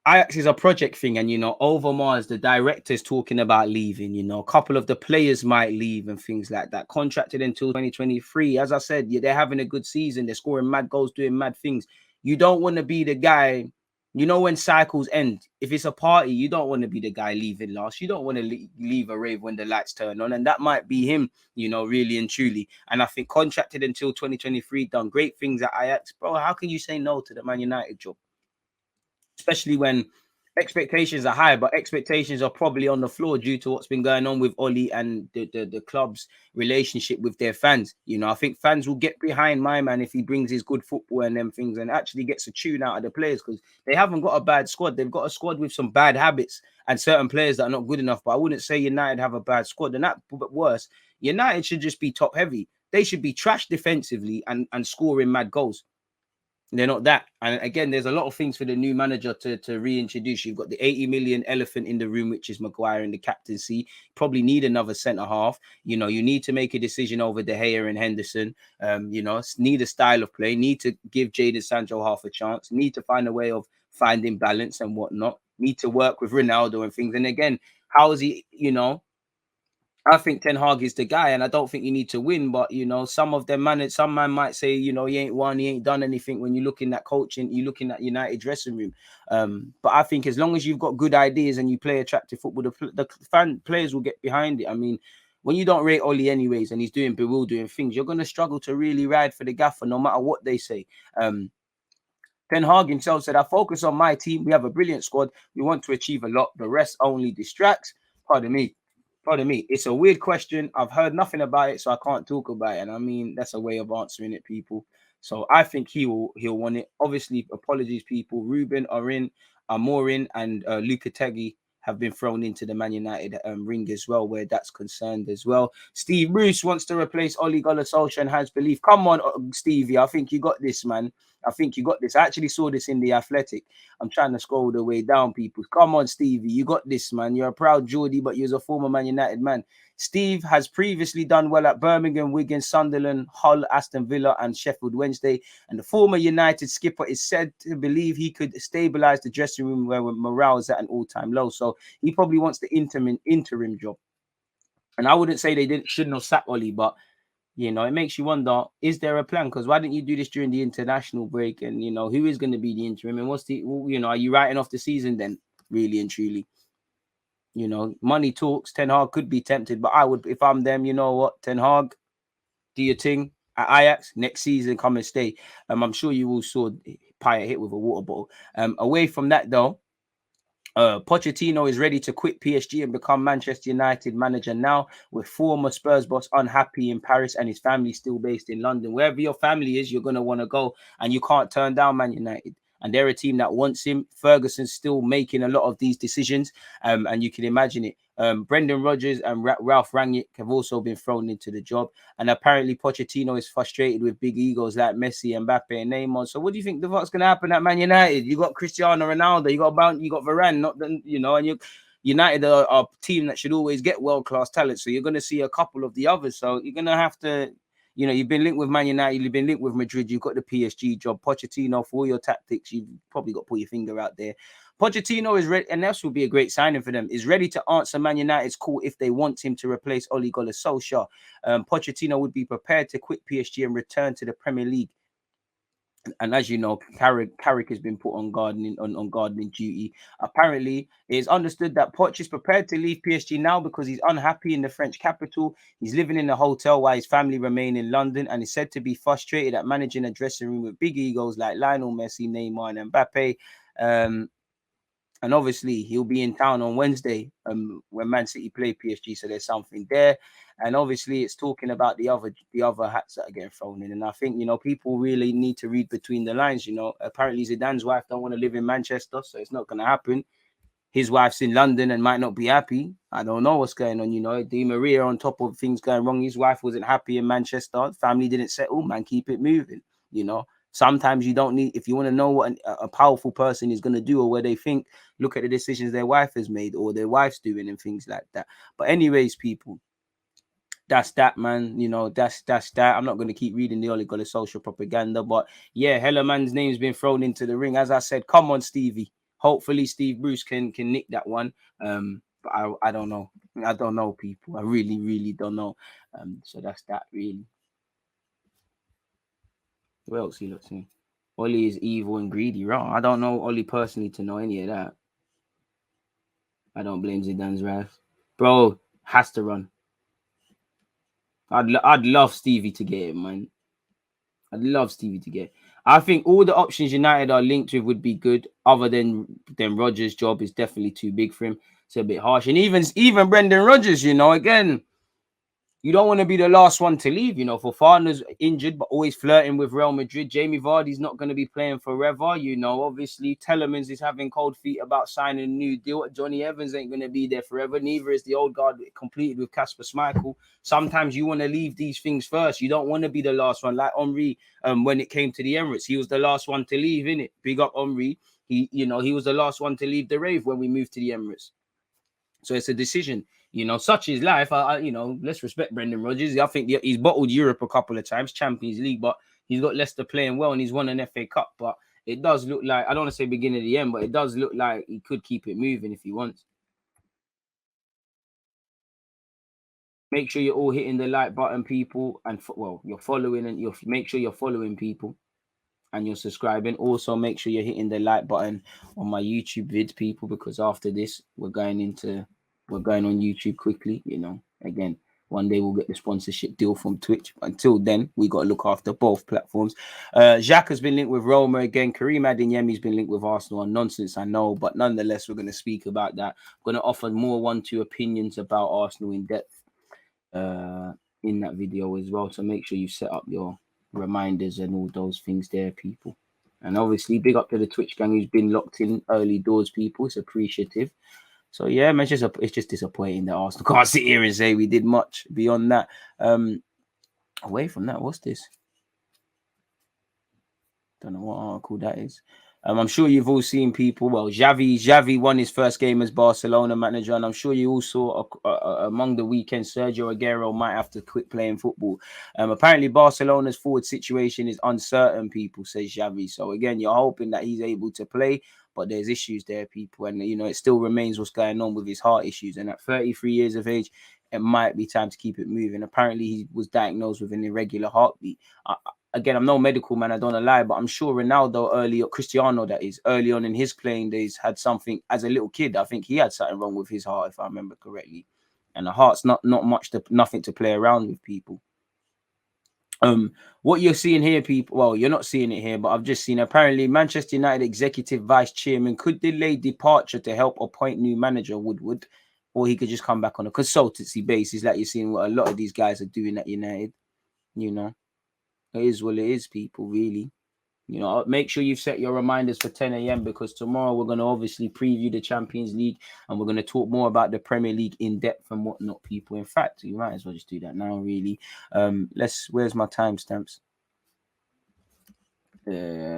Ajax is a project thing, and you know, over Mars, the director's talking about leaving. You know, a couple of the players might leave and things like that. Contracted until 2023. As I said, yeah, they're having a good season. They're scoring mad goals, doing mad things. You don't want to be the guy. You know, when cycles end, if it's a party, you don't want to be the guy leaving last. You don't want to leave a rave when the lights turn on, and that might be him. You know, really and truly. And I think contracted until 2023, done great things at Ajax, bro. How can you say no to the Man United job? Especially when expectations are high, but expectations are probably on the floor due to what's been going on with Oli and the club's relationship with their fans. You know, I think fans will get behind my man if he brings his good football and them things and actually gets a tune out of the players, because they haven't got a bad squad. They've got a squad with some bad habits and certain players that are not good enough. But I wouldn't say United have a bad squad. And that, but worse, United should just be top heavy. They should be trash defensively and scoring mad goals. They're not that. And again, there's a lot of things for the new manager to reintroduce. You've got the 80 million elephant in the room, which is Maguire in the captaincy. Probably need another centre half. You know, you need to make a decision over De Gea and Henderson. You know, need a style of play. Need to give Jadon Sancho half a chance. Need to find a way of finding balance and whatnot. Need to work with Ronaldo and things. And again, how is he, you know, I think Ten Hag is the guy, and I don't think you need to win. But you know, some of them some man might say, you know, he ain't won, he ain't done anything. When you're looking at coaching, you're looking at United dressing room. But I think as long as you've got good ideas and you play attractive football, the players will get behind it. I mean, when you don't rate Oli anyways, and he's doing bewildering things, you're gonna struggle to really ride for the gaffer, no matter what they say. Ten Hag himself said, I focus on my team. We have a brilliant squad. We want to achieve a lot. The rest only distracts. Pardon me. It's a weird question. I've heard nothing about it, so I can't talk about it. And I mean, that's a way of answering it, people. So I think he'll want it. Obviously, apologies, people. Ruben, Amorin, and Lucatelli have been thrown into the Man United ring as well, where that's concerned as well. Steve Bruce wants to replace Ole Gunnar Solskjaer and has belief. Come on, Stevie. I think you got this, man. I think you got this. I actually saw this in The Athletic. I'm trying to scroll the way down, people. Come on, Stevie. You got this, man. You're a proud Geordie, but you're a former Man United man. Steve has previously done well at Birmingham, Wigan, Sunderland, Hull, Aston Villa, and Sheffield Wednesday. And the former United skipper is said to believe he could stabilize the dressing room where morale is at an all-time low. So he probably wants the interim job. And I wouldn't say shouldn't have sacked Oli, but you know, it makes you wonder, is there a plan? Because why didn't you do this during the international break? And, you know, who is going to be the interim? And you know, are you writing off the season then, really and truly? You know, money talks. Ten Hag could be tempted, but I would, if I'm them, you know what, Ten Hag, do your thing at Ajax next season, come and stay. I'm sure you will saw Payet hit with a water bottle. Away from that, though, Pochettino is ready to quit PSG and become Manchester United manager now, with former Spurs boss unhappy in Paris and his family still based in London. Wherever your family is, you're going to want to go, and you can't turn down Man United. And they're a team that wants him. Ferguson's still making a lot of these decisions, and you can imagine it. Brendan Rodgers and Ralph Rangnick have also been thrown into the job. And apparently Pochettino is frustrated with big egos like Messi, Mbappe, and Neymar. So what do you think the fuck's going to happen at Man United? You got Cristiano Ronaldo, you got Varane, not the, and you United are a team that should always get world-class talent. So you're going to see a couple of the others. So you're going to have to, you've been linked with Man United, you've been linked with Madrid, you've got the PSG job. Pochettino, for all your tactics, you've probably got to put your finger out there. Pochettino is ready, and this will be a great signing for them, is ready to answer Man United's call if they want him to replace Ole Gunnar Solskjaer. Pochettino would be prepared to quit PSG and return to the Premier League. And as you know, Carrick has been put on gardening duty. Apparently, it is understood that Poch is prepared to leave PSG now because he's unhappy in the French capital. He's living in a hotel while his family remain in London, and is said to be frustrated at managing a dressing room with big egos like Lionel Messi, Neymar, and Mbappe. And obviously, he'll be in town on Wednesday when Man City play PSG. So there's something there. And obviously, it's talking about the other hats that are getting thrown in. And I think, people really need to read between the lines. Apparently Zidane's wife don't want to live in Manchester, so it's not going to happen. His wife's in London and might not be happy. I don't know what's going on. Di Maria, on top of things going wrong, his wife wasn't happy in Manchester. Family didn't settle. Man, keep it moving. Sometimes you don't need, if you want to know what a powerful person is going to do or where they think, look at the decisions their wife has made or their wife's doing and things like that. But anyways, people, that's that, man. That's that. I'm not going to keep reading the Ole Gunnar Solskjaer propaganda, but yeah, Hella man's name's been thrown into the ring. As I said, come on, Stevie. Hopefully Steve Bruce can nick that one. But I don't know. I don't know, people. I really, really don't know. So that's that, really. Who else he looks in? Ollie is evil and greedy. Wrong. I don't know Ollie personally to know any of that. I don't blame Zidane's wrath. Bro, has to run. I'd love Stevie to get it, man. I'd love Stevie to get it. I think all the options United are linked with would be good, other than Rodgers' job is definitely too big for him. It's a bit harsh. And even Brendan Rodgers, again, you don't want to be the last one to leave. Fofana's injured, but always flirting with Real Madrid. Jamie Vardy's not going to be playing forever. Obviously, Telemans is having cold feet about signing a new deal. Johnny Evans ain't going to be there forever. Neither is the old guard completed with Kasper Schmeichel. Sometimes you want to leave these things first. You don't want to be the last one. Like Henry, when it came to the Emirates, he was the last one to leave, innit? Big up Henry. He was the last one to leave the Rave when we moved to the Emirates. So it's a decision. Such is life. Let's respect Brendan Rodgers. I think he's bottled Europe a couple of times, Champions League, but he's got Leicester playing well and he's won an FA Cup. But it does look like, I don't want to say beginning of the end, but it does look like he could keep it moving if he wants. Make sure you're all hitting the like button, people, and you're following, and make sure you're following people and you're subscribing. Also, make sure you're hitting the like button on my YouTube vids, people, because after this, we're going on YouTube quickly. Again, one day we'll get the sponsorship deal from Twitch. Until then, we got to look after both platforms. Jacques has been linked with Roma again. Kareem Adeyemi's been linked with Arsenal. Nonsense, I know, but nonetheless, we're going to speak about that. I'm going to offer more 1-2 opinions about Arsenal in depth in that video as well. So make sure you set up your reminders and all those things there, people. And obviously, big up to the Twitch gang who's been locked in early doors, people. It's appreciative. So yeah, man, it's just disappointing that Arsenal can't sit here and say we did much beyond that. Away from that, what's this? Don't know what article that is. I'm sure you've all seen people. Well, Xavi won his first game as Barcelona manager, and I'm sure you all saw among the weekend Sergio Aguero might have to quit playing football. Apparently, Barcelona's forward situation is uncertain, people, says Xavi. So again, you're hoping that he's able to play, but there's issues there, people, and it still remains what's going on with his heart issues. And at 33 years of age, it might be time to keep it moving. Apparently, he was diagnosed with an irregular heartbeat. Again, I'm no medical man, I don't want to lie, but I'm sure Ronaldo Cristiano, that is, early on in his playing days, had something as a little kid. I think he had something wrong with his heart, if I remember correctly. And the heart's nothing to play around with, people. What you're seeing here, people, well, you're not seeing it here, but I've just seen apparently Manchester United executive vice chairman could delay departure to help appoint new manager Woodward, or he could just come back on a consultancy basis, like you're seeing what a lot of these guys are doing at United. You know, it is what it is, people, really. You know, make sure you've set your reminders for 10 a.m. because tomorrow we're going to obviously preview the Champions League and we're going to talk more about the Premier League in depth and whatnot, people. In fact, you might as well just do that now, really. Where's my timestamps? 50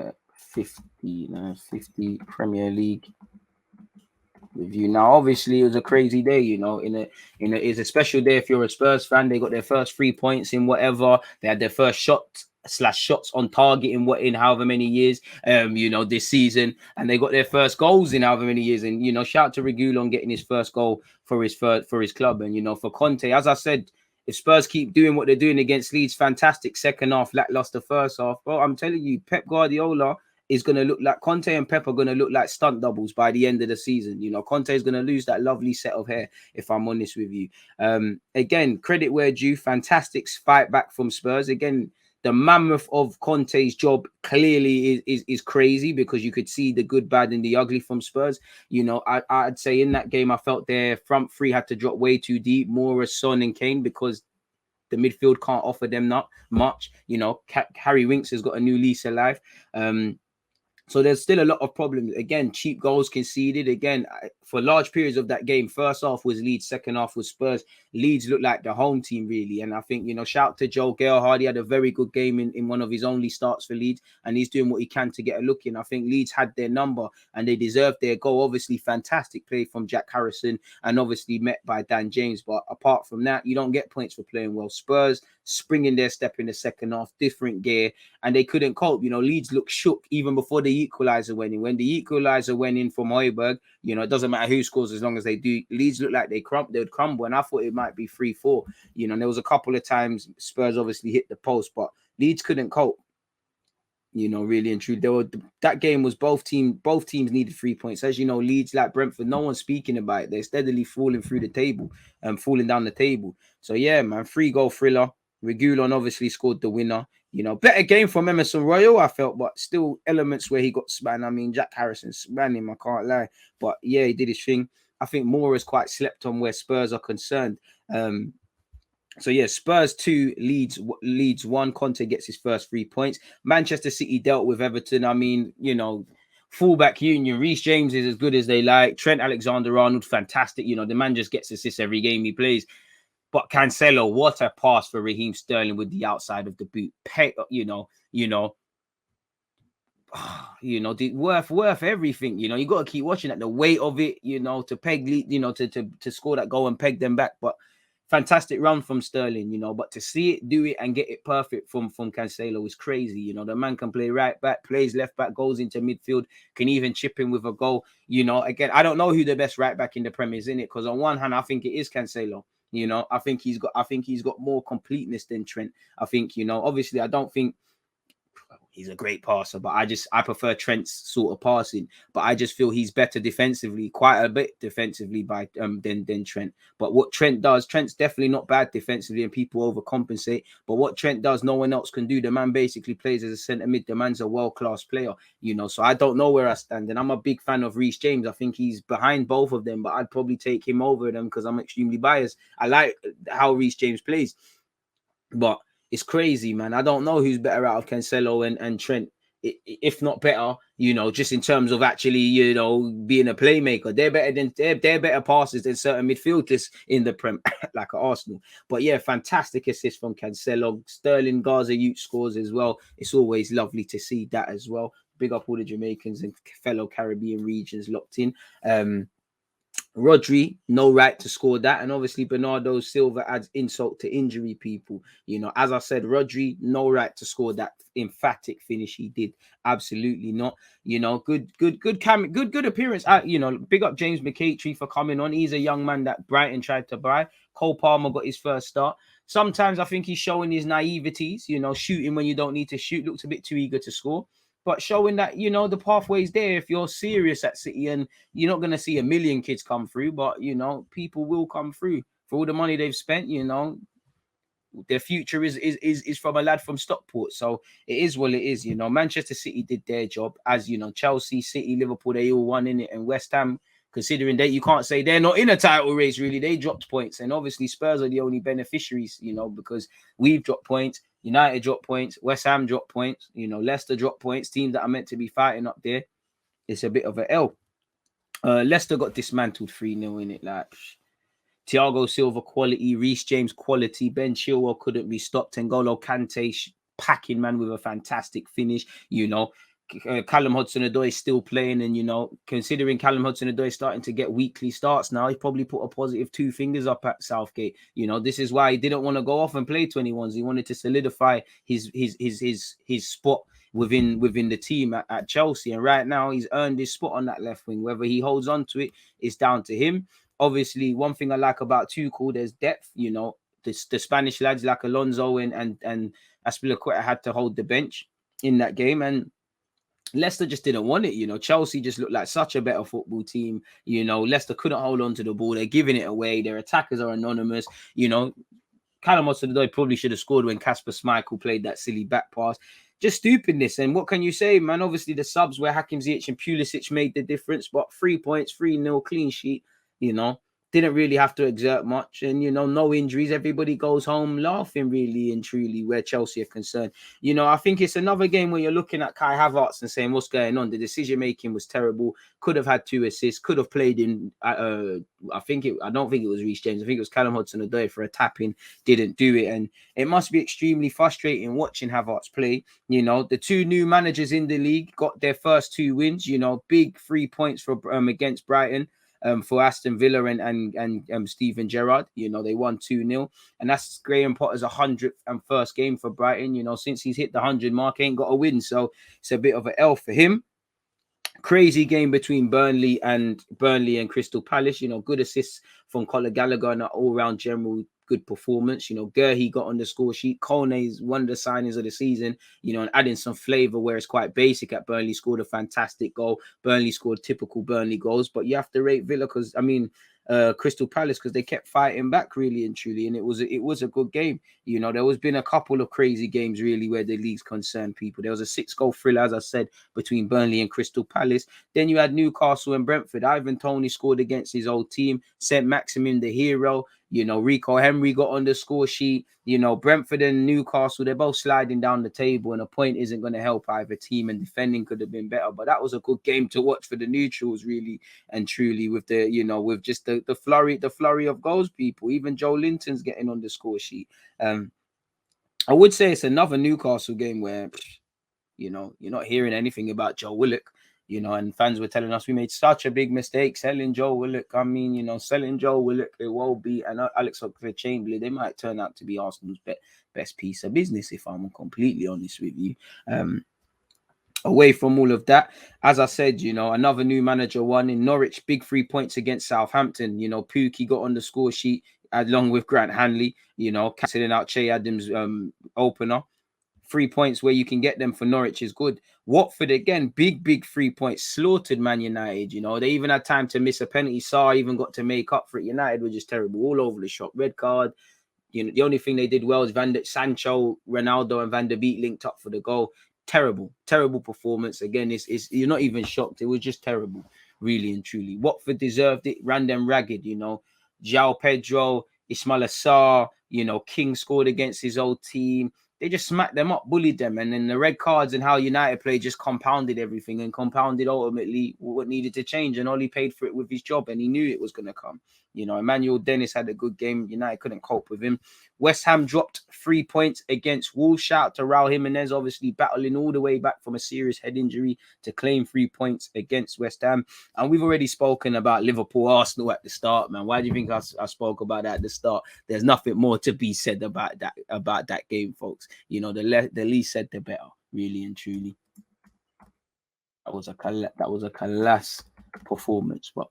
Premier League review. Now, obviously, it was a crazy day, you know. It's a special day if you're a Spurs fan. They got their first 3 points in whatever. They had their first shots on target in however many years, this season, and they got their first goals in however many years. And shout out to Regulon getting his first goal for his club. And for Conte, as I said, if Spurs keep doing what they're doing against Leeds, fantastic second half, lackluster first half. Well, I'm telling you, Pep Guardiola is going to look like Conte and Pep are going to look like stunt doubles by the end of the season. Conte is going to lose that lovely set of hair, if I'm honest with you. Again, credit where due, fantastic fight back from Spurs. Again, the mammoth of Conte's job clearly is crazy because you could see the good, bad, and the ugly from Spurs. I'd say in that game, I felt their front three had to drop way too deep, more as Son and Kane, because the midfield can't offer them not much. Harry Winks has got a new lease of life. So there's still a lot of problems. Again, cheap goals conceded. Again, for large periods of that game, first half was Leeds, second half was Spurs. Leeds looked like the home team, really. And I think, shout out to Joel Gerhardt. He had a very good game in one of his only starts for Leeds. And he's doing what he can to get a look in. I think Leeds had their number and they deserved their goal. Obviously, fantastic play from Jack Harrison and obviously met by Dan James. But apart from that, you don't get points for playing well. Spurs springing their step in the second half, different gear, and they couldn't cope. Leeds looked shook even before the equalizer went in. When the equalizer went in from Højbjerg, it doesn't matter who scores as long as they do. Leeds looked like they would crumble, and I thought it might be 3-4. There was a couple of times Spurs obviously hit the post, but Leeds couldn't cope. Really and truly, that game was both teams needed 3 points. As you know, Leeds, like Brentford, no one's speaking about it. They're steadily falling through the table and falling down the table. So yeah, man, 3-goal thriller. Regulon obviously scored the winner. Better game from Emerson Royal, I felt, but still elements where he got spanned. I mean, Jack Harrison span him, I can't lie. But yeah, he did his thing. I think Mora's quite slept on where Spurs are concerned. So yeah, Spurs 2, Leeds 1. Conte gets his first 3 points. Manchester City dealt with Everton. I mean, fullback union. Reece James is as good as they like. Trent Alexander-Arnold, fantastic. The man just gets assists every game he plays. But Cancelo, what a pass for Raheem Sterling with the outside of the boot. Worth everything. You got to keep watching that. The weight of it, to peg, to score that goal and peg them back. But fantastic run from Sterling, but to see it, do it, and get it perfect from Cancelo is crazy. The man can play right back, plays left back, goes into midfield, can even chip in with a goal. Again, I don't know who the best right back in the Premier is in it, because on one hand, I think it is Cancelo. I think he's got more completeness than Trent. I think, obviously, I don't think he's a great passer, but I prefer Trent's sort of passing. But I just feel he's better defensively, quite a bit defensively than Trent. But what Trent does, Trent's definitely not bad defensively, and people overcompensate. But what Trent does, no one else can do. The man basically plays as a centre mid. The man's a world-class player, So I don't know where I stand, and I'm a big fan of Reece James. I think he's behind both of them, but I'd probably take him over them because I'm extremely biased. I like how Reece James plays, but it's crazy, man. I don't know who's better out of Cancelo and Trent, if not better, just in terms of actually, being a playmaker. They're better passers than certain midfielders in the Prem, like at Arsenal. But yeah, fantastic assist from Cancelo. Sterling Gaza Ute scores as well. It's always lovely to see that as well. Big up all the Jamaicans and fellow Caribbean regions locked in. Rodri, no right to score that. And obviously, Bernardo Silva adds insult to injury, people. As I said, Rodri, no right to score that emphatic finish he did. Absolutely not. Good appearance. Big up James McCaitry for coming on. He's a young man that Brighton tried to buy. Cole Palmer got his first start. Sometimes I think he's showing his naiveties, shooting when you don't need to shoot. Looked a bit too eager to score. But showing that, the pathway's there if you're serious at City, and you're not going to see a million kids come through, but, people will come through for all the money they've spent, their future is from a lad from Stockport. So it is what it is, you know. Manchester City did their job, as you know, Chelsea, City, Liverpool, they all won in it, and West Ham, considering that you can't say they're not in a title race, really, they dropped points, and obviously Spurs are the only beneficiaries, you know, because we've dropped points, United dropped points, West Ham dropped points, you know, Leicester dropped points, teams that are meant to be fighting up there. It's a bit of an L. Leicester got dismantled 3-0 in it, like. Thiago Silva quality, Reece James quality, Ben Chilwell couldn't be stopped, N'Golo Kante packing, man, with a fantastic finish, you know. Callum Hudson-Odoi is still playing, and, you know, considering Callum Hudson-Odoi is starting to get weekly starts now, he probably put a positive 2 fingers up at Southgate. You know, this is why he didn't want to go off and play 21s. He wanted to solidify his spot within the team at Chelsea, and right now he's earned his spot on that left wing. Whether he holds on to it is down to him. Obviously, one thing I like about Tuchel, there's depth. You know, the Spanish lads like Alonso and Azpilicueta had to hold the bench in that game, and Leicester just didn't want it. You know, Chelsea just looked like such a better football team. You know, Leicester couldn't hold on to the ball. They're giving it away. Their attackers are anonymous. You know, Callum Hudson-Odoi probably should have scored when Kasper Schmeichel played that silly back pass. Just stupidness. And what can you say, man? Obviously, the subs where Hakim Ziyech and Pulisic made the difference, but 3 points, 3-0, clean sheet, you know. Didn't really have to exert much, and, you know, no injuries. Everybody goes home laughing, really and truly, where Chelsea are concerned. You know, I think it's another game where you're looking at Kai Havertz and saying, what's going on? The decision making was terrible. Could have had 2 assists. Could have played in. I don't think it was Reece James. I think it was Callum Hudson-Odoi for a tap-in. Didn't do it, and it must be extremely frustrating watching Havertz play. You know, the 2 new managers in the league got their first 2 wins. You know, big 3 points for against Brighton. For Aston Villa and Steven Gerrard, you know, they won 2-0, and that's Graham Potter's 101st game for Brighton. You know, since he's hit the 100 mark, ain't got a win, so it's a bit of an L for him. Crazy game between Burnley and Crystal Palace. You know, good assists from Conor Gallagher and an all-round general good performance. You know, Gurhey got on the score sheet. Kone is one of the signings of the season, you know, and adding some flavour where it's quite basic at Burnley. Scored a fantastic goal. Burnley scored typical Burnley goals, but you have to rate Villa because, Crystal Palace, because they kept fighting back really and truly, and it was a good game. You know, there has been a couple of crazy games really where the league's concerned people. There was a 6-goal thriller, as I said, between Burnley and Crystal Palace. Then you had Newcastle and Brentford. Ivan Toney scored against his old team. Saint-Maximin, the hero. You know, Rico Henry got on the score sheet. You know, Brentford and Newcastle, they're both sliding down the table, and a point isn't going to help either team, and defending could have been better. But that was a good game to watch for the neutrals, really and truly, with the, you know, with just the flurry of goals, people. Even Joe Linton's getting on the score sheet. I would say it's another Newcastle game where, you know, you're not hearing anything about Joe Willock. You know, and fans were telling us we made such a big mistake selling Joe Willock. I mean, you know, selling Joe Willock, it won't be. And Alex Oxlade-Chamberlain, they might turn out to be Arsenal's best piece of business, if I'm completely honest with you. Away from all of that, as I said, you know, another new manager won in Norwich, big 3 points against Southampton. You know, Pookie got on the score sheet along with Grant Hanley, you know, cancelling out Che Adams' opener. 3 points where you can get them for Norwich is good. Watford, again, big 3 points, slaughtered Man United. You know, they even had time to miss a penalty. Sarr even got to make up for it. United were just terrible, all over the shop. Red card. You know, the only thing they did well is Sancho, Ronaldo, and Van der Beek linked up for the goal. Terrible performance. Again, it's you're not even shocked. It was just terrible, really and truly. Watford deserved it. Ran them ragged, you know. João Pedro, Ismaila Sarr, you know, King scored against his old team. They just smacked them up, bullied them. And then the red cards and how United played just compounded everything and compounded ultimately what needed to change. And Oli paid for it with his job, and he knew it was going to come. You know, Emmanuel Dennis had a good game. United couldn't cope with him. West Ham dropped 3 points against Wolves. Shout out to Raul Jimenez, obviously battling all the way back from a serious head injury to claim 3 points against West Ham. And we've already spoken about Liverpool Arsenal at the start, man. Why do you think I spoke about that at the start? There's nothing more to be said about that game, folks. You know, the least said, the better, really and truly. That was a class performance, but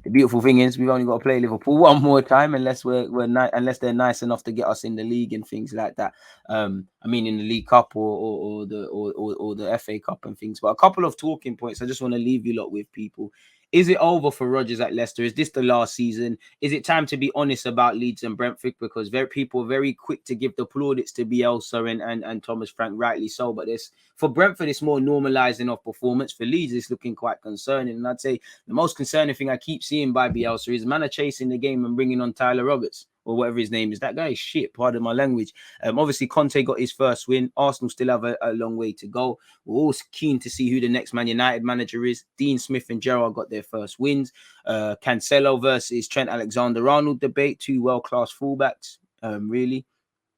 the beautiful thing is we've only got to play Liverpool one more time unless they're nice enough to get us in the league and things like that. I I mean, in the League Cup or the FA Cup and things. But a couple of talking points I just want to leave you lot with, people. Is it over for Rodgers at Leicester? Is this the last season? Is it time to be honest about Leeds and Brentford? Because people are very quick to give the plaudits to Bielsa and Thomas Frank, rightly so. But for Brentford, it's more normalising of performance. For Leeds, it's looking quite concerning. And I'd say the most concerning thing I keep seeing by Bielsa is man are chasing the game and bringing on Tyler Roberts, or whatever his name is. That guy is shit, pardon my language. Obviously, Conte got his first win. Arsenal still have a long way to go. We're all keen to see who the next Man United manager is. Dean Smith and Gerrard got their first wins. Cancelo versus Trent Alexander-Arnold debate. Two world-class fullbacks, really,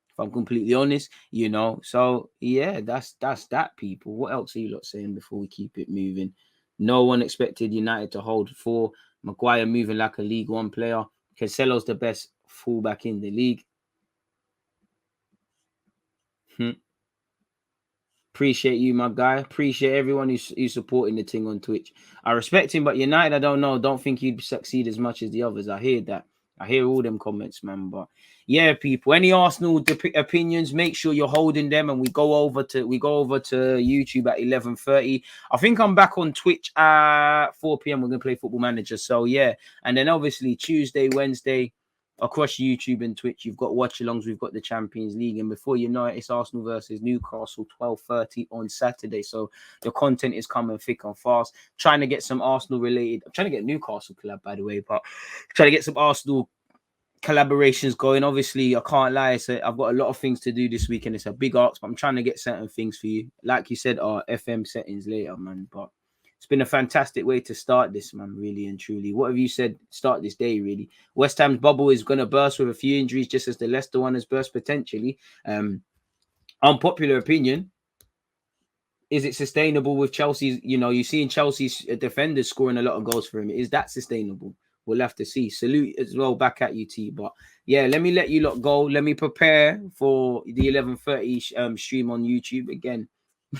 if I'm completely honest, you know. So, yeah, that's that, people. What else are you lot saying before we keep it moving? No one expected United to hold 4. Maguire moving like a League One player. Cancelo's the best fullback in the league. Appreciate you, my guy. Appreciate everyone who's supporting the thing on Twitch. I respect him, but United, I don't know. Don't think he'd succeed as much as the others. I hear that. I hear all them comments, man. But yeah, people. Any Arsenal opinions? Make sure you're holding them, and we go over to YouTube at 11:30. I think I'm back on Twitch at 4 p.m. We're gonna play Football Manager. So yeah, and then obviously Tuesday, Wednesday, across YouTube and Twitch, you've got watch-alongs. We've got the Champions League, and before you know it, it's Arsenal versus Newcastle, 12:30 on Saturday. So the content is coming thick and fast. Trying to get some Arsenal-related. I'm trying to get Newcastle collab, by the way, but trying to get some Arsenal collaborations going. Obviously, I can't lie. I've got a lot of things to do this week, and it's a big ask, but I'm trying to get certain things for you. Like you said, our FM settings later, man. But it's been a fantastic way to start this, man, really and truly. What have you said? Start this day, really. West Ham's bubble is going to burst with a few injuries, just as the Leicester one has burst potentially. Unpopular opinion. Is it sustainable with Chelsea's, you're seeing Chelsea's defenders scoring a lot of goals for him. Is that sustainable? We'll have to see. Salute as well back at you, T. But yeah, let me let you lot go. Let me prepare for the 11:30 stream on YouTube again.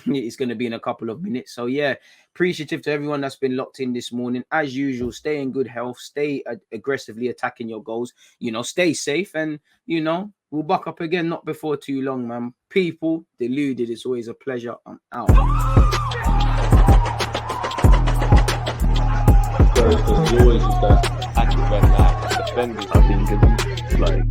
It's going to be in a couple of minutes. So yeah, appreciative to everyone that's been locked in this morning. As usual, stay in good health, stay aggressively attacking your goals, stay safe, and we'll buck up again not before too long, man. People deluded, it's always a pleasure. I'm out. Because you always use that active red light defenders. I think it's like